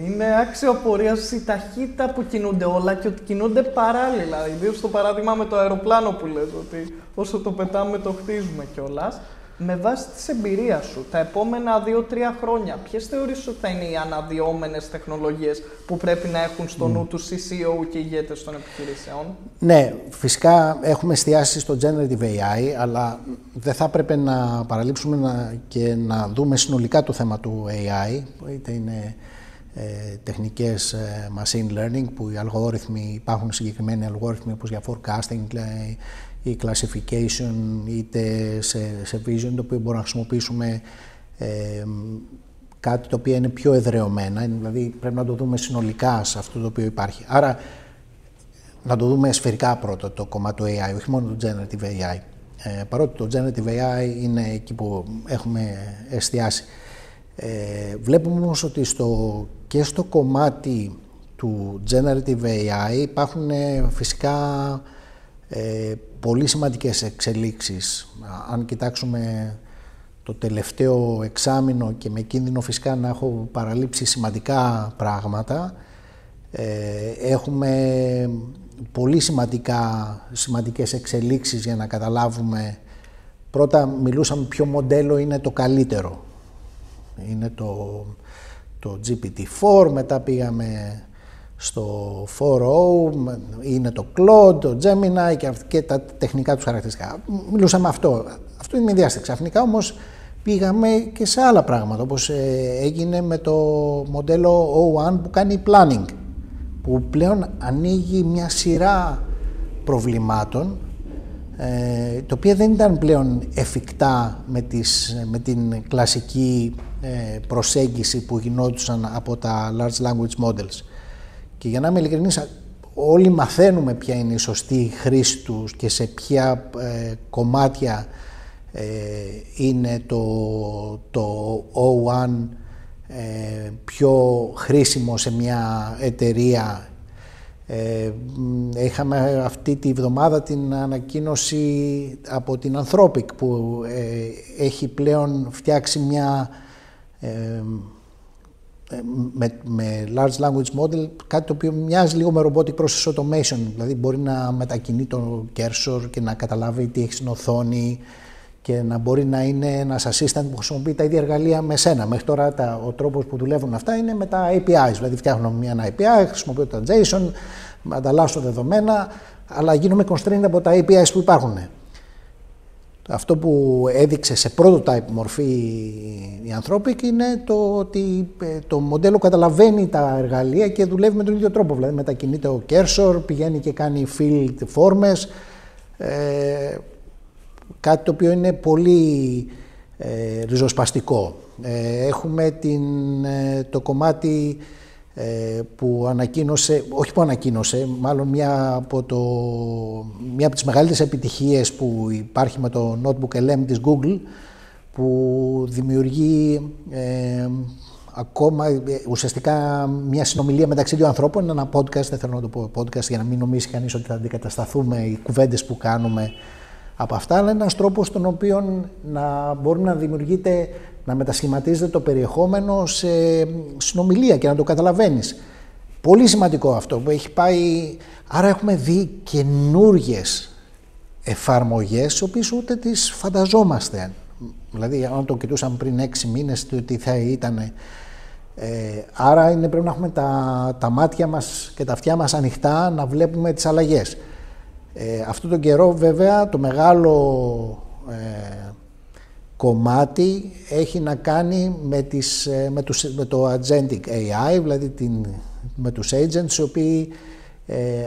Είναι άξιο απορίας η ταχύτητα που κινούνται όλα και ότι κινούνται παράλληλα. Ιδίως στο παράδειγμα με το αεροπλάνο που λες, ότι όσο το πετάμε το χτίζουμε κιόλας. Με βάση της εμπειρίας σου, τα επόμενα 2-3 χρόνια, ποιες θεωρείς ότι θα είναι οι αναδυόμενες τεχνολογίες που πρέπει να έχουν στο νου τους CCO και ηγέτες των επιχειρήσεων? Ναι, φυσικά έχουμε εστιάσει στο Generative AI, αλλά δεν θα έπρεπε να παραλείψουμε και να δούμε συνολικά το θέμα του AI, είτε είναι τεχνικές machine learning, που οι αλγόριθμοι, υπάρχουν συγκεκριμένοι αλγόριθμοι όπως για forecasting, ή classification, είτε σε vision, το οποίο μπορούμε να χρησιμοποιήσουμε κάτι το οποίο είναι πιο εδραιωμένα, δηλαδή πρέπει να το δούμε συνολικά σε αυτό το οποίο υπάρχει. Άρα να το δούμε σφαιρικά πρώτα το κομμάτι του AI, όχι μόνο το Generative AI. Παρότι το Generative AI είναι εκεί που έχουμε εστιάσει. Βλέπουμε όμως ότι και στο κομμάτι του Generative AI υπάρχουν φυσικά πολύ σημαντικές εξελίξεις. Αν κοιτάξουμε το τελευταίο εξάμηνο, και με κίνδυνο φυσικά να έχω παραλείψει σημαντικά πράγματα, έχουμε πολύ σημαντικές εξελίξεις για να καταλάβουμε. Πρώτα μιλούσαμε ποιο μοντέλο είναι το καλύτερο. Είναι το GPT-4, μετά πήγαμε στο 4.0, είναι το Claude, το Gemini και τα τεχνικά τους χαρακτηριστικά. Μιλούσαμε αυτό είναι μια διάσταση. Ξαφνικά όμως πήγαμε και σε άλλα πράγματα, όπως έγινε με το μοντέλο O1 που κάνει planning, που πλέον ανοίγει μια σειρά προβλημάτων, τα οποία δεν ήταν πλέον εφικτά με την κλασική προσέγγιση που γινόντουσαν από τα large language models. Και για να είμαι ειλικρινής, όλοι μαθαίνουμε ποια είναι η σωστή χρήση τους και σε ποια κομμάτια είναι το O1 πιο χρήσιμο σε μια εταιρεία. Είχαμε αυτή τη βδομάδα την ανακοίνωση από την Anthropic που έχει πλέον φτιάξει μια με large language model, κάτι το οποίο μοιάζει λίγο με robotic process automation, δηλαδή μπορεί να μετακινεί το cursor και να καταλάβει τι έχει στην οθόνη και να μπορεί να είναι ένας assistant που χρησιμοποιεί τα ίδια εργαλεία με σένα. Μέχρι τώρα ο τρόπος που δουλεύουν αυτά είναι με τα APIs, δηλαδή φτιάχνω ένα API, χρησιμοποιώ τα JSON, ανταλλάσσω δεδομένα, αλλά γίνομαι constrained από τα APIs που υπάρχουν. Αυτό που έδειξε σε prototype μορφή η Anthropic είναι το ότι το μοντέλο καταλαβαίνει τα εργαλεία και δουλεύει με τον ίδιο τρόπο. Δηλαδή μετακινείται ο cursor, πηγαίνει και κάνει field φόρμες, κάτι το οποίο είναι πολύ ριζοσπαστικό. Έχουμε το κομμάτι που ανακοίνωσε, μάλλον μία από τις μεγαλύτερες επιτυχίες που υπάρχει με το Notebook LM της Google, που δημιουργεί ακόμα ουσιαστικά μια συνομιλία μεταξύ δύο ανθρώπων. Είναι ένα podcast, δεν θέλω να το πω podcast για να μην νομίσει κανείς ότι θα αντικατασταθούμε οι κουβέντες που κάνουμε από αυτά, αλλά είναι ένας τρόπος τον οποίο να μπορεί να δημιουργείται, να μετασχηματίζεται το περιεχόμενο σε συνομιλία και να το καταλαβαίνεις. Πολύ σημαντικό αυτό που έχει πάει. Άρα έχουμε δει καινούργιες εφαρμογές, τις οποίες ούτε τις φανταζόμαστε. Δηλαδή, αν το κοιτούσαμε πριν 6 μήνες, το τι θα ήταν. Άρα πρέπει να έχουμε τα μάτια μας και τα αυτιά μας ανοιχτά να βλέπουμε τις αλλαγές. Αυτόν τον καιρό, βέβαια, το μεγάλο κομμάτι έχει να κάνει με το agentic AI, δηλαδή με τους agents, οι οποίοι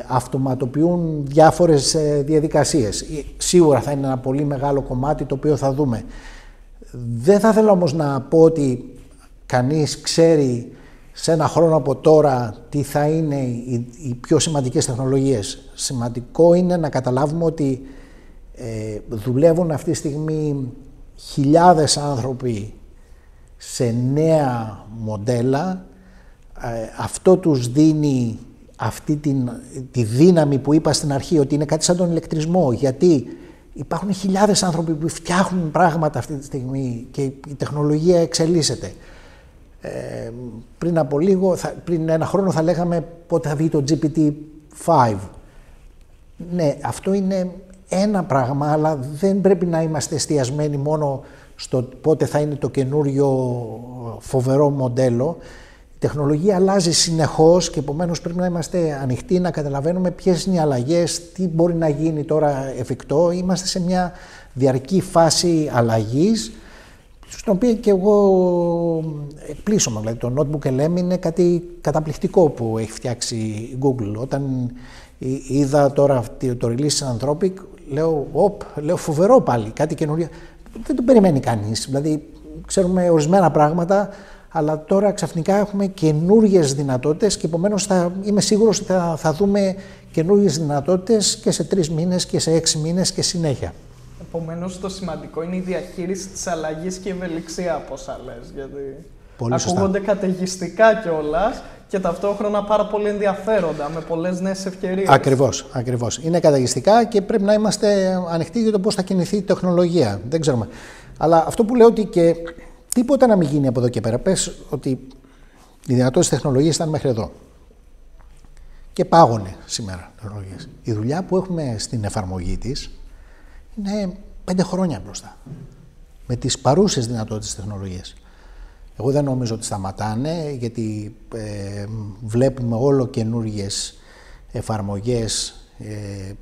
αυτοματοποιούν διάφορες διαδικασίες. Σίγουρα θα είναι ένα πολύ μεγάλο κομμάτι το οποίο θα δούμε. Δεν θα ήθελα όμως να πω ότι κανείς ξέρει σε ένα χρόνο από τώρα τι θα είναι οι πιο σημαντικές τεχνολογίες. Σημαντικό είναι να καταλάβουμε ότι δουλεύουν αυτή τη στιγμή χιλιάδες άνθρωποι σε νέα μοντέλα. Αυτό τους δίνει αυτή τη δύναμη που είπα στην αρχή, ότι είναι κάτι σαν τον ηλεκτρισμό, γιατί υπάρχουν χιλιάδες άνθρωποι που φτιάχνουν πράγματα αυτή τη στιγμή και η τεχνολογία εξελίσσεται. Πριν ένα χρόνο θα λέγαμε πότε θα βγει το GPT-5. Ναι, αυτό είναι ένα πράγμα, αλλά δεν πρέπει να είμαστε εστιασμένοι μόνο στο πότε θα είναι το καινούριο φοβερό μοντέλο. Η τεχνολογία αλλάζει συνεχώς και επομένως πρέπει να είμαστε ανοιχτοί, να καταλαβαίνουμε ποιες είναι οι αλλαγές, τι μπορεί να γίνει τώρα εφικτό. Είμαστε σε μια διαρκή φάση αλλαγής, στον οποίο και εγώ εκπλήσωμαι. Δηλαδή το Notebook LM είναι κάτι καταπληκτικό που έχει φτιάξει η Google. Όταν είδα τώρα το release της Anthropic, λέω φοβερό πάλι, κάτι καινούριο. Δεν το περιμένει κανείς. Δηλαδή ξέρουμε ορισμένα πράγματα, αλλά τώρα ξαφνικά έχουμε καινούργιες δυνατότητες και επομένως είμαι σίγουρος ότι θα δούμε καινούργιες δυνατότητες και σε 3 μήνες και σε 6 μήνες και συνέχεια. Επομένως, το σημαντικό είναι η διαχείριση της αλλαγής και η ευελιξία, από όσα λες, γιατί πολύ ακούγονται καταιγιστικά κιόλας και ταυτόχρονα πάρα πολύ ενδιαφέροντα, με πολλές νέες ευκαιρίες. Ακριβώς. Είναι καταιγιστικά και πρέπει να είμαστε ανοιχτοί για το πώς θα κινηθεί η τεχνολογία. Δεν ξέρουμε. Αλλά αυτό που λέω ότι και τίποτα να μην γίνει από εδώ και πέρα. Πες ότι οι δυνατότητες τεχνολογίας ήταν μέχρι εδώ. Και πάγωνε σήμερα τεχνολογίες. Η δουλειά που έχουμε στην εφαρμογή της είναι 5 χρόνια μπροστά. Με τις παρούσες δυνατότητες τεχνολογίας. Εγώ δεν νομίζω ότι σταματάνε, γιατί βλέπουμε όλο καινούργιες εφαρμογές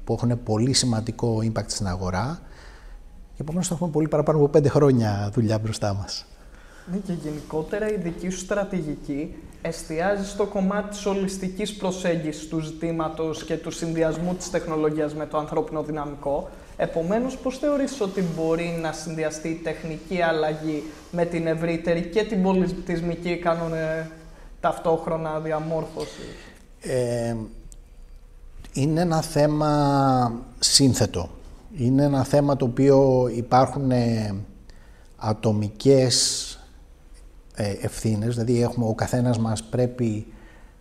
που έχουν πολύ σημαντικό impact στην αγορά και επομένως θα έχουμε πολύ παραπάνω από 5 χρόνια δουλειά μπροστά μας. Ναι, και γενικότερα η δική σου στρατηγική εστιάζει στο κομμάτι της ολιστικής προσέγγισης του ζητήματος και του συνδυασμού της τεχνολογίας με το ανθρώπινο δυναμικό. Επομένως, πώς θεωρείς ότι μπορεί να συνδυαστεί η τεχνική αλλαγή με την ευρύτερη και την πολιτισμική ταυτόχρονα διαμόρφωση? Είναι ένα θέμα σύνθετο. Είναι ένα θέμα το οποίο υπάρχουν ατομικές ευθύνες, δηλαδή ο καθένας μας πρέπει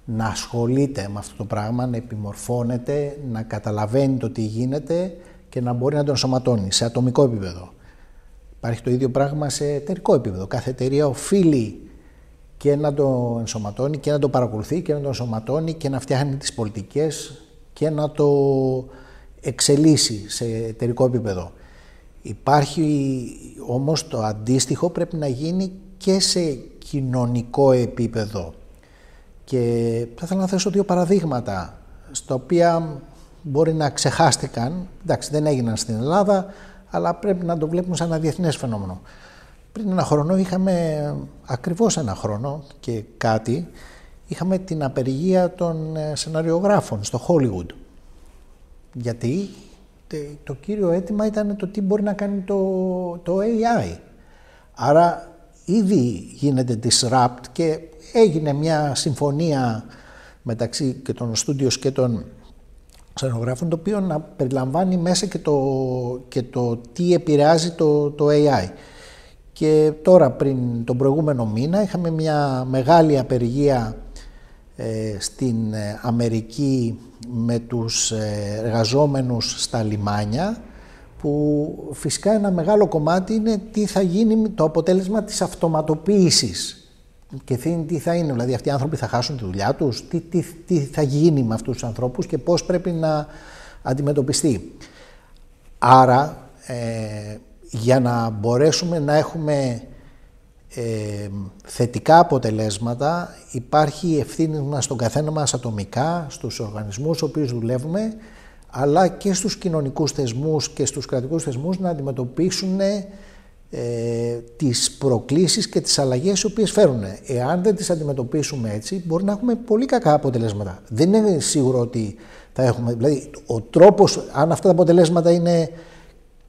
να ασχολείται με αυτό το πράγμα, να επιμορφώνεται, να καταλαβαίνει το τι γίνεται και να μπορεί να το ενσωματώνει σε ατομικό επίπεδο. Υπάρχει το ίδιο πράγμα σε εταιρικό επίπεδο. Κάθε εταιρεία οφείλει και να το ενσωματώνει και να το παρακολουθεί και να το ενσωματώνει και να φτιάχνει τις πολιτικές και να το εξελίσσει σε εταιρικό επίπεδο. Υπάρχει όμως το αντίστοιχο, πρέπει να γίνει και σε κοινωνικό επίπεδο. Και θα ήθελα να θέσω 2 παραδείγματα, στα οποία μπορεί να ξεχάστηκαν. Εντάξει, δεν έγιναν στην Ελλάδα, αλλά πρέπει να το βλέπουμε σαν ένα διεθνές φαινόμενο. Πριν ένα χρόνο ακριβώς ένα χρόνο και κάτι, είχαμε την απεργία των σεναριογράφων στο Hollywood. Γιατί το κύριο αίτημα ήταν το τι μπορεί να κάνει το AI. Άρα ήδη γίνεται disrupt και έγινε μια συμφωνία μεταξύ και των studios και των σενογράφων, το οποίο να περιλαμβάνει μέσα και το τι επηρεάζει το AI. Και τώρα πριν τον προηγούμενο μήνα είχαμε μια μεγάλη απεργία στην Αμερική με τους εργαζόμενους στα λιμάνια, που φυσικά ένα μεγάλο κομμάτι είναι τι θα γίνει το αποτέλεσμα της αυτοματοποίησης και τι θα είναι, δηλαδή αυτοί οι άνθρωποι θα χάσουν τη δουλειά τους, τι θα γίνει με αυτούς τους ανθρώπους και πώς πρέπει να αντιμετωπιστεί. Άρα για να μπορέσουμε να έχουμε θετικά αποτελέσματα, υπάρχει η ευθύνη μας στον καθένα μας ατομικά, στους οργανισμούς στους οποίους δουλεύουμε, αλλά και στους κοινωνικούς θεσμούς και στους κρατικούς θεσμούς να αντιμετωπίσουν τις προκλήσεις και τις αλλαγές οι οποίες φέρουν. Εάν δεν τις αντιμετωπίσουμε έτσι, μπορεί να έχουμε πολύ κακά αποτελέσματα. Δεν είναι σίγουρο ότι θα έχουμε, δηλαδή ο τρόπος, αν αυτά τα αποτελέσματα είναι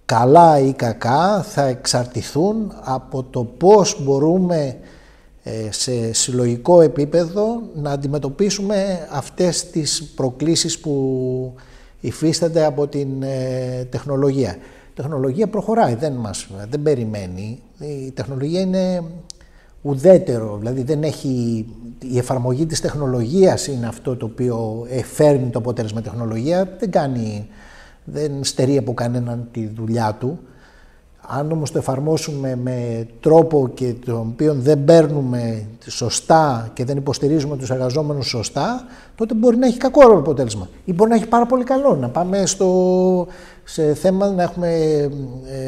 καλά ή κακά, θα εξαρτηθούν από το πώς μπορούμε σε συλλογικό επίπεδο να αντιμετωπίσουμε αυτές τις προκλήσεις που υφίστανται από την τεχνολογία. Η τεχνολογία προχωράει, δεν περιμένει. Η τεχνολογία είναι ουδέτερο, δηλαδή δεν έχει, η εφαρμογή της τεχνολογίας είναι αυτό το οποίο φέρνει το αποτέλεσμα. Η τεχνολογία δεν στερεί από κανέναν τη δουλειά του. Αν όμως το εφαρμόσουμε με τρόπο και τον οποίο δεν παίρνουμε σωστά και δεν υποστηρίζουμε τους εργαζόμενους σωστά, τότε μπορεί να έχει κακό αποτέλεσμα ή μπορεί να έχει πάρα πολύ καλό. Να πάμε σε θέμα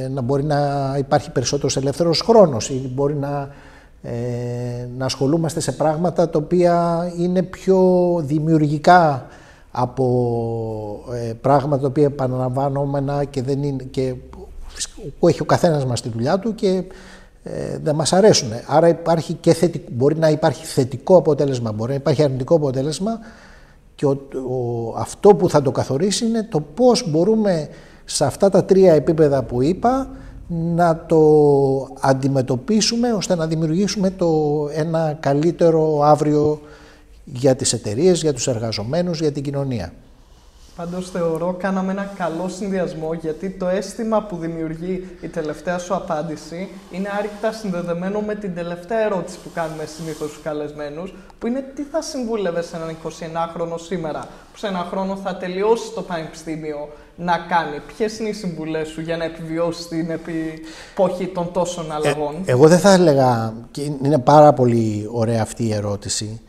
να μπορεί να υπάρχει περισσότερος ελεύθερος χρόνος ή μπορεί να ασχολούμαστε σε πράγματα τα οποία είναι πιο δημιουργικά από πράγματα τα οποία επαναλαμβανόμενα και δεν είναι, και που έχει ο καθένας μας τη δουλειά του και δεν μας αρέσουν. Άρα μπορεί να υπάρχει θετικό αποτέλεσμα, μπορεί να υπάρχει αρνητικό αποτέλεσμα και αυτό που θα το καθορίσει είναι το πώς μπορούμε σε αυτά τα τρία επίπεδα που είπα να το αντιμετωπίσουμε ώστε να δημιουργήσουμε ένα καλύτερο αύριο για τις εταιρείες, για τους εργαζομένους, για την κοινωνία. Πάντως θεωρώ κάναμε ένα καλό συνδυασμό, γιατί το αίσθημα που δημιουργεί η τελευταία σου απάντηση είναι άρρηκτα συνδεδεμένο με την τελευταία ερώτηση που κάνουμε συνήθως στους καλεσμένους, που είναι τι θα συμβούλευες σε έναν 21χρονο σήμερα, που σε έναν χρόνο θα τελειώσει το πανεπιστήμιο, να κάνει. Ποιες είναι οι συμβουλές σου για να επιβιώσει την εποχή των τόσων αλλαγών? Εγώ δεν θα έλεγα, και είναι πάρα πολύ ωραία αυτή η ερώτηση,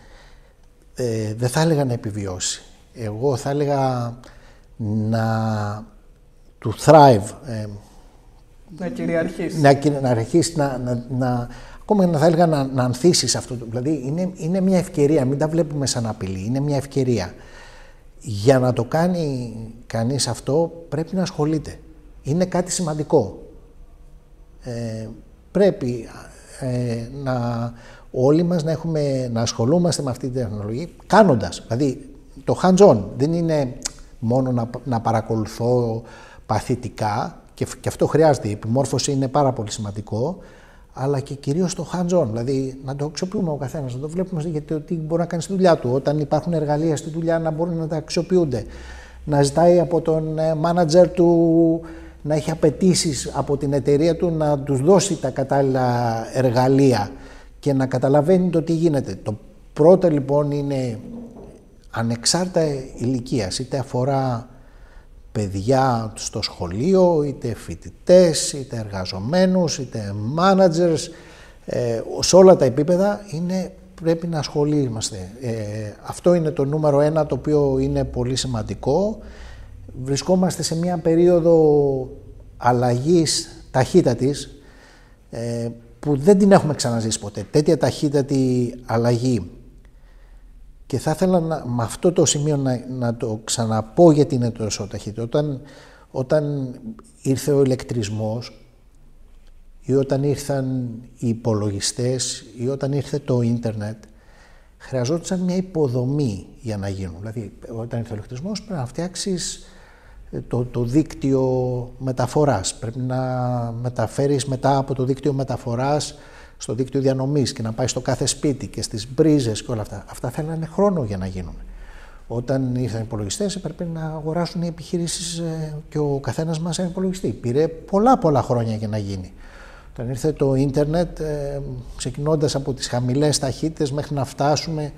δεν θα έλεγα να επιβιώσει. Εγώ θα έλεγα to thrive. Να κυριαρχήσει. Να αρχίσει ακόμα να θα έλεγα να ανθίσεις αυτό. Δηλαδή είναι μια ευκαιρία, μην τα βλέπουμε σαν απειλή, είναι μια ευκαιρία. Για να το κάνει κανείς αυτό πρέπει να ασχολείται. Είναι κάτι σημαντικό. Πρέπει όλοι μας να ασχολούμαστε με αυτή τη τεχνολογία κάνοντας. Δηλαδή το hands-on δεν είναι μόνο να παρακολουθώ παθητικά και αυτό χρειάζεται. Η επιμόρφωση είναι πάρα πολύ σημαντικό, αλλά και κυρίως το hands-on, δηλαδή να το αξιοποιούμε ο καθένας, να το βλέπουμε γιατί τι μπορεί να κάνει στη δουλειά του. Όταν υπάρχουν εργαλεία στη δουλειά να μπορούν να τα αξιοποιούνται. Να ζητάει από τον manager του να έχει απαιτήσεις από την εταιρεία του να τους δώσει τα κατάλληλα εργαλεία και να καταλαβαίνει το τι γίνεται. Το πρώτο λοιπόν είναι ανεξάρτητα ηλικίας, είτε αφορά παιδιά στο σχολείο, είτε φοιτητές, είτε εργαζομένους, είτε managers, σε όλα τα επίπεδα πρέπει να ασχολούμαστε. Αυτό είναι το νούμερο ένα, το οποίο είναι πολύ σημαντικό. Βρισκόμαστε σε μια περίοδο αλλαγής ταχύτατης που δεν την έχουμε ξαναζήσει ποτέ. Τέτοια ταχύτατη αλλαγή. Και θα ήθελα με αυτό το σημείο να το ξαναπώ γιατί είναι τόσο ταχύτητα. Όταν ήρθε ο ηλεκτρισμός ή όταν ήρθαν οι υπολογιστές ή όταν ήρθε το ίντερνετ, χρειαζόταν μια υποδομή για να γίνουν. Δηλαδή, όταν ήρθε ο ηλεκτρισμός πρέπει να φτιάξεις το δίκτυο μεταφοράς. Πρέπει να μεταφέρεις μετά από το δίκτυο μεταφοράς στο δίκτυο διανομής και να πάει στο κάθε σπίτι και στις μπρίζες και όλα αυτά. Αυτά θέλανε χρόνο για να γίνουν. Όταν ήρθαν οι υπολογιστές έπρεπε να αγοράσουν οι επιχειρήσεις και ο καθένας μας ένα υπολογιστή. Πήρε πολλά χρόνια για να γίνει. Όταν ήρθε το ίντερνετ, ξεκινώντας από τις χαμηλές ταχύτητες μέχρι να φτάσουμε,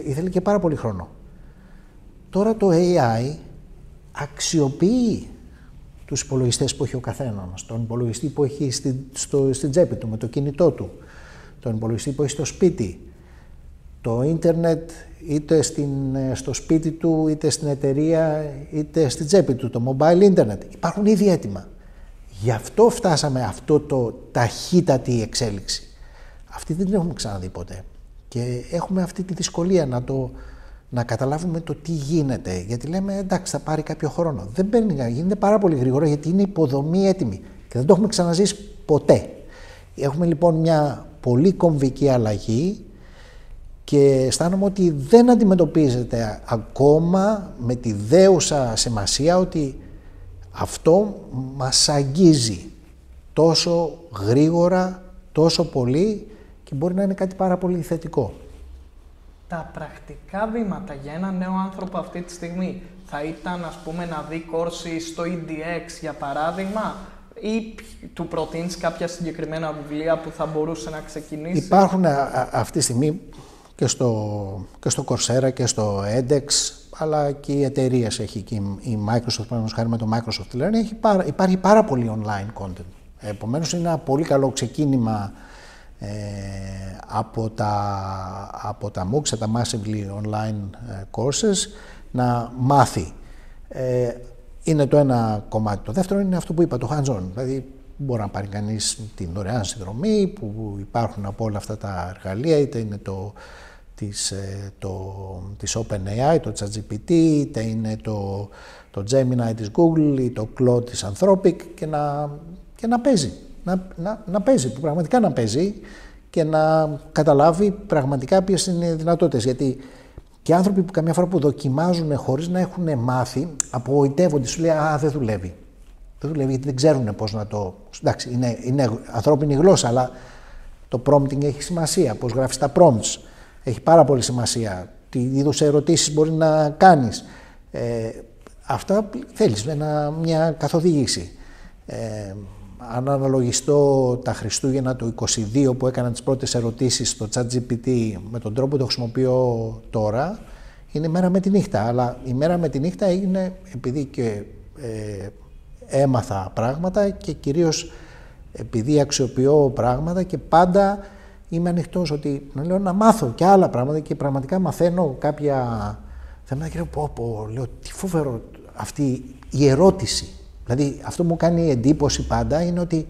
ήθελε και πάρα πολύ χρόνο. Τώρα το AI αξιοποιεί τους υπολογιστές που έχει ο καθένας, τον υπολογιστή που έχει στην τσέπη του, με το κινητό του, τον υπολογιστή που έχει στο σπίτι, το ίντερνετ είτε στο σπίτι του, είτε στην εταιρεία, είτε στην τσέπη του, το mobile ίντερνετ. Υπάρχουν ήδη έτοιμα. Γι' αυτό φτάσαμε αυτό το ταχύτατη εξέλιξη. Αυτή δεν την έχουμε ξαναδεί ποτέ. Και έχουμε αυτή τη δυσκολία να καταλάβουμε το τι γίνεται. Γιατί λέμε εντάξει, θα πάρει κάποιο χρόνο. Δεν παίρνει, γίνεται πάρα πολύ γρήγορα γιατί είναι υποδομή έτοιμη. Και δεν το έχουμε ξαναζήσει ποτέ. Έχουμε λοιπόν μια πολύ κομβική αλλαγή και αισθάνομαι ότι δεν αντιμετωπίζεται ακόμα με τη δέουσα σημασία ότι αυτό μας αγγίζει τόσο γρήγορα, τόσο πολύ και μπορεί να είναι κάτι πάρα πολύ θετικό. Τα πρακτικά βήματα για έναν νέο άνθρωπο αυτή τη στιγμή θα ήταν, ας πούμε, να δει κόρση στο EDX για παράδειγμα, ή του προτείνεις κάποια συγκεκριμένα βιβλία που θα μπορούσε να ξεκινήσει? Υπάρχουν αυτή τη στιγμή και στο Coursera και στο edX, αλλά και οι εταιρείες, έχει και η Microsoft, παραδείγματος χάρη με το Microsoft Learning, υπάρχει πάρα πολύ online content. Επομένως είναι ένα πολύ καλό ξεκίνημα από τα MOOCs, τα Massively Online Courses, να μάθει. Είναι το ένα κομμάτι. Το δεύτερο είναι αυτό που είπα, το hands-on. Δηλαδή μπορεί να πάρει κανείς την δωρεάν συνδρομή που υπάρχουν από όλα αυτά τα εργαλεία, είτε είναι της OpenAI, το ChatGPT, είτε είναι το Gemini της Google ή το Claude της Anthropic και να παίζει. Να παίζει, πραγματικά να παίζει και να καταλάβει πραγματικά ποιες είναι οι δυνατότητες. Γιατί και άνθρωποι που καμιά φορά που δοκιμάζουν χωρίς να έχουν μάθει, απογοητεύονται, σου λέει «Α, δεν δουλεύει». Δεν δουλεύει γιατί δεν ξέρουν πώς να το... Εντάξει, είναι ανθρώπινη γλώσσα, αλλά το prompting έχει σημασία, πώς γράφεις τα prompts. Έχει πάρα πολύ σημασία. Τι είδους ερωτήσεις μπορεί να κάνεις. Αυτά θέλεις μια καθοδήγηση. Αν αναλογιστώ τα Χριστούγεννα του 22 που έκανα τις πρώτες ερωτήσεις στο ChatGPT με τον τρόπο που το χρησιμοποιώ τώρα, είναι μέρα με τη νύχτα. Αλλά η μέρα με τη νύχτα έγινε επειδή και έμαθα πράγματα και κυρίως επειδή αξιοποιώ πράγματα και πάντα είμαι ανοιχτός ότι λέω να μάθω και άλλα πράγματα και πραγματικά μαθαίνω κάποια θέματα και λέω τι φοβερό αυτή η ερώτηση. Δηλαδή αυτό που μου κάνει εντύπωση πάντα είναι ότι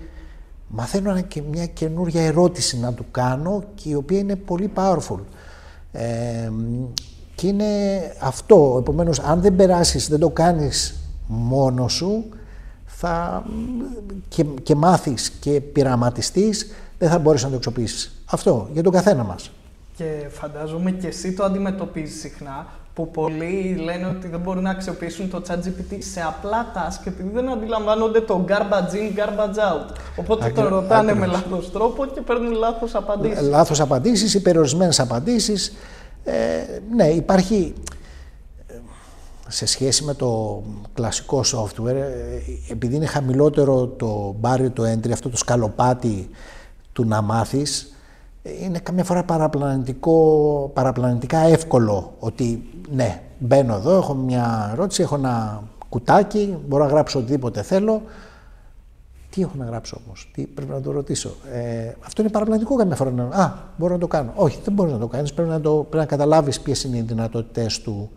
μαθαίνω και μια καινούργια ερώτηση να του κάνω και η οποία είναι πολύ powerful. Και είναι αυτό, επομένως αν δεν περάσεις, δεν το κάνεις μόνος σου και μάθεις και πειραματιστείς, δεν θα μπορείς να το αξιοποιήσεις. Αυτό για τον καθένα μας. Και φαντάζομαι και εσύ το αντιμετωπίζεις συχνά, που πολλοί λένε ότι δεν μπορούν να αξιοποιήσουν το ChatGPT σε απλά task επειδή δεν αντιλαμβάνονται το garbage in, garbage out. Οπότε το ρωτάνε με λάθος τρόπο και παίρνουν λάθος απαντήσεις. Λάθος απαντήσεις ή περιορισμένες απαντήσεις. Ναι, υπάρχει σε σχέση με το κλασικό software, επειδή είναι χαμηλότερο το barrier to entry, αυτό το σκαλοπάτι του να μάθεις, είναι καμιά φορά παραπλανητικά εύκολο ότι ναι, μπαίνω εδώ, έχω μια ερώτηση, έχω ένα κουτάκι, μπορώ να γράψω οτιδήποτε θέλω. Τι έχω να γράψω όμως, τι πρέπει να το ρωτήσω. Αυτό είναι παραπλανητικό καμιά φορά. Μπορώ να το κάνω. Όχι, δεν μπορείς να το κάνεις, πρέπει να καταλάβεις ποιες είναι οι δυνατότητες του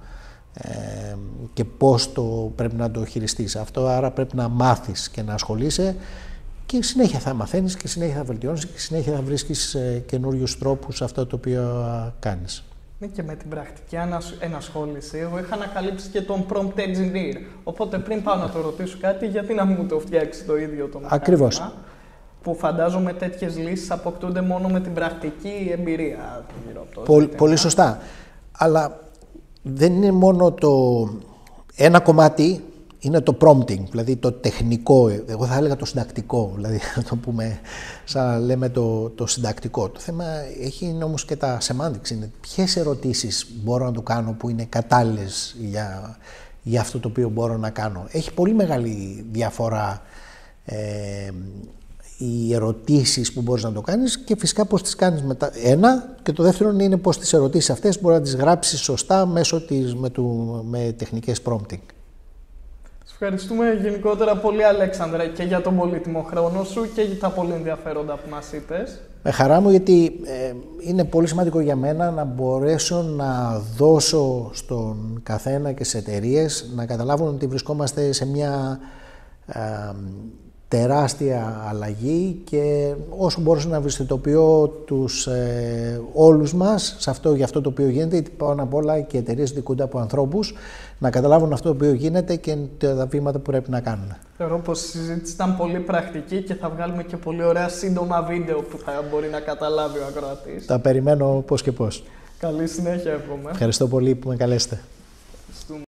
και πώς πρέπει να το χειριστείς αυτό. Άρα πρέπει να μάθεις και να ασχολείσαι και συνέχεια θα μαθαίνεις και συνέχεια θα βελτιώνεις και συνέχεια θα βρίσκεις καινούριους τρόπους σε αυτό το οποίο κάνεις. Και με την πρακτική ενασχόληση, εγώ είχα ανακαλύψει και τον prompt engineer. Οπότε πριν πάω να το ρωτήσω κάτι, γιατί να μην το φτιάξει το ίδιο το μηχάνημα. Ακριβώς. Που φαντάζομαι τέτοιες λύσεις αποκτούνται μόνο με την πρακτική εμπειρία. Πολύ σωστά. Αλλά δεν είναι μόνο ένα κομμάτι. Είναι το prompting, δηλαδή το τεχνικό, εγώ θα έλεγα το συντακτικό, δηλαδή να το πούμε σαν λέμε το συντακτικό. Το θέμα έχει όμως και τα semantics, είναι ποιες ερωτήσεις μπορώ να του κάνω που είναι κατάλληλες για αυτό το οποίο μπορώ να κάνω. Έχει πολύ μεγάλη διαφορά οι ερωτήσεις που μπορείς να το κάνεις και φυσικά πώς τις κάνεις μετά. Ένα, και το δεύτερο είναι πώς τις ερωτήσεις αυτές μπορεί να τις γράψεις σωστά μέσω με τεχνικές prompting. Σας ευχαριστούμε γενικότερα πολύ, Αλέξανδρε, και για τον πολύτιμο χρόνο σου και για τα πολύ ενδιαφέροντα που μας είπες. Με χαρά μου, γιατί είναι πολύ σημαντικό για μένα να μπορέσω να δώσω στον καθένα και στις εταιρείες να καταλάβουν ότι βρισκόμαστε σε μια τεράστια αλλαγή και όσο μπορώ να ευαισθητοποιώ όλους μας για αυτό το οποίο γίνεται, γιατί πάνω απ' όλα και οι εταιρείες δικούνται από ανθρώπους, να καταλάβουν αυτό το οποίο γίνεται και τα βήματα που πρέπει να κάνουν. Θεωρώ πως η συζήτηση ήταν πολύ πρακτική και θα βγάλουμε και πολύ ωραία σύντομα βίντεο που θα μπορεί να καταλάβει ο ακροατής. Τα περιμένω πώς και πώς. Καλή συνέχεια, εύχομαι. Ευχαριστώ πολύ που με καλέσετε.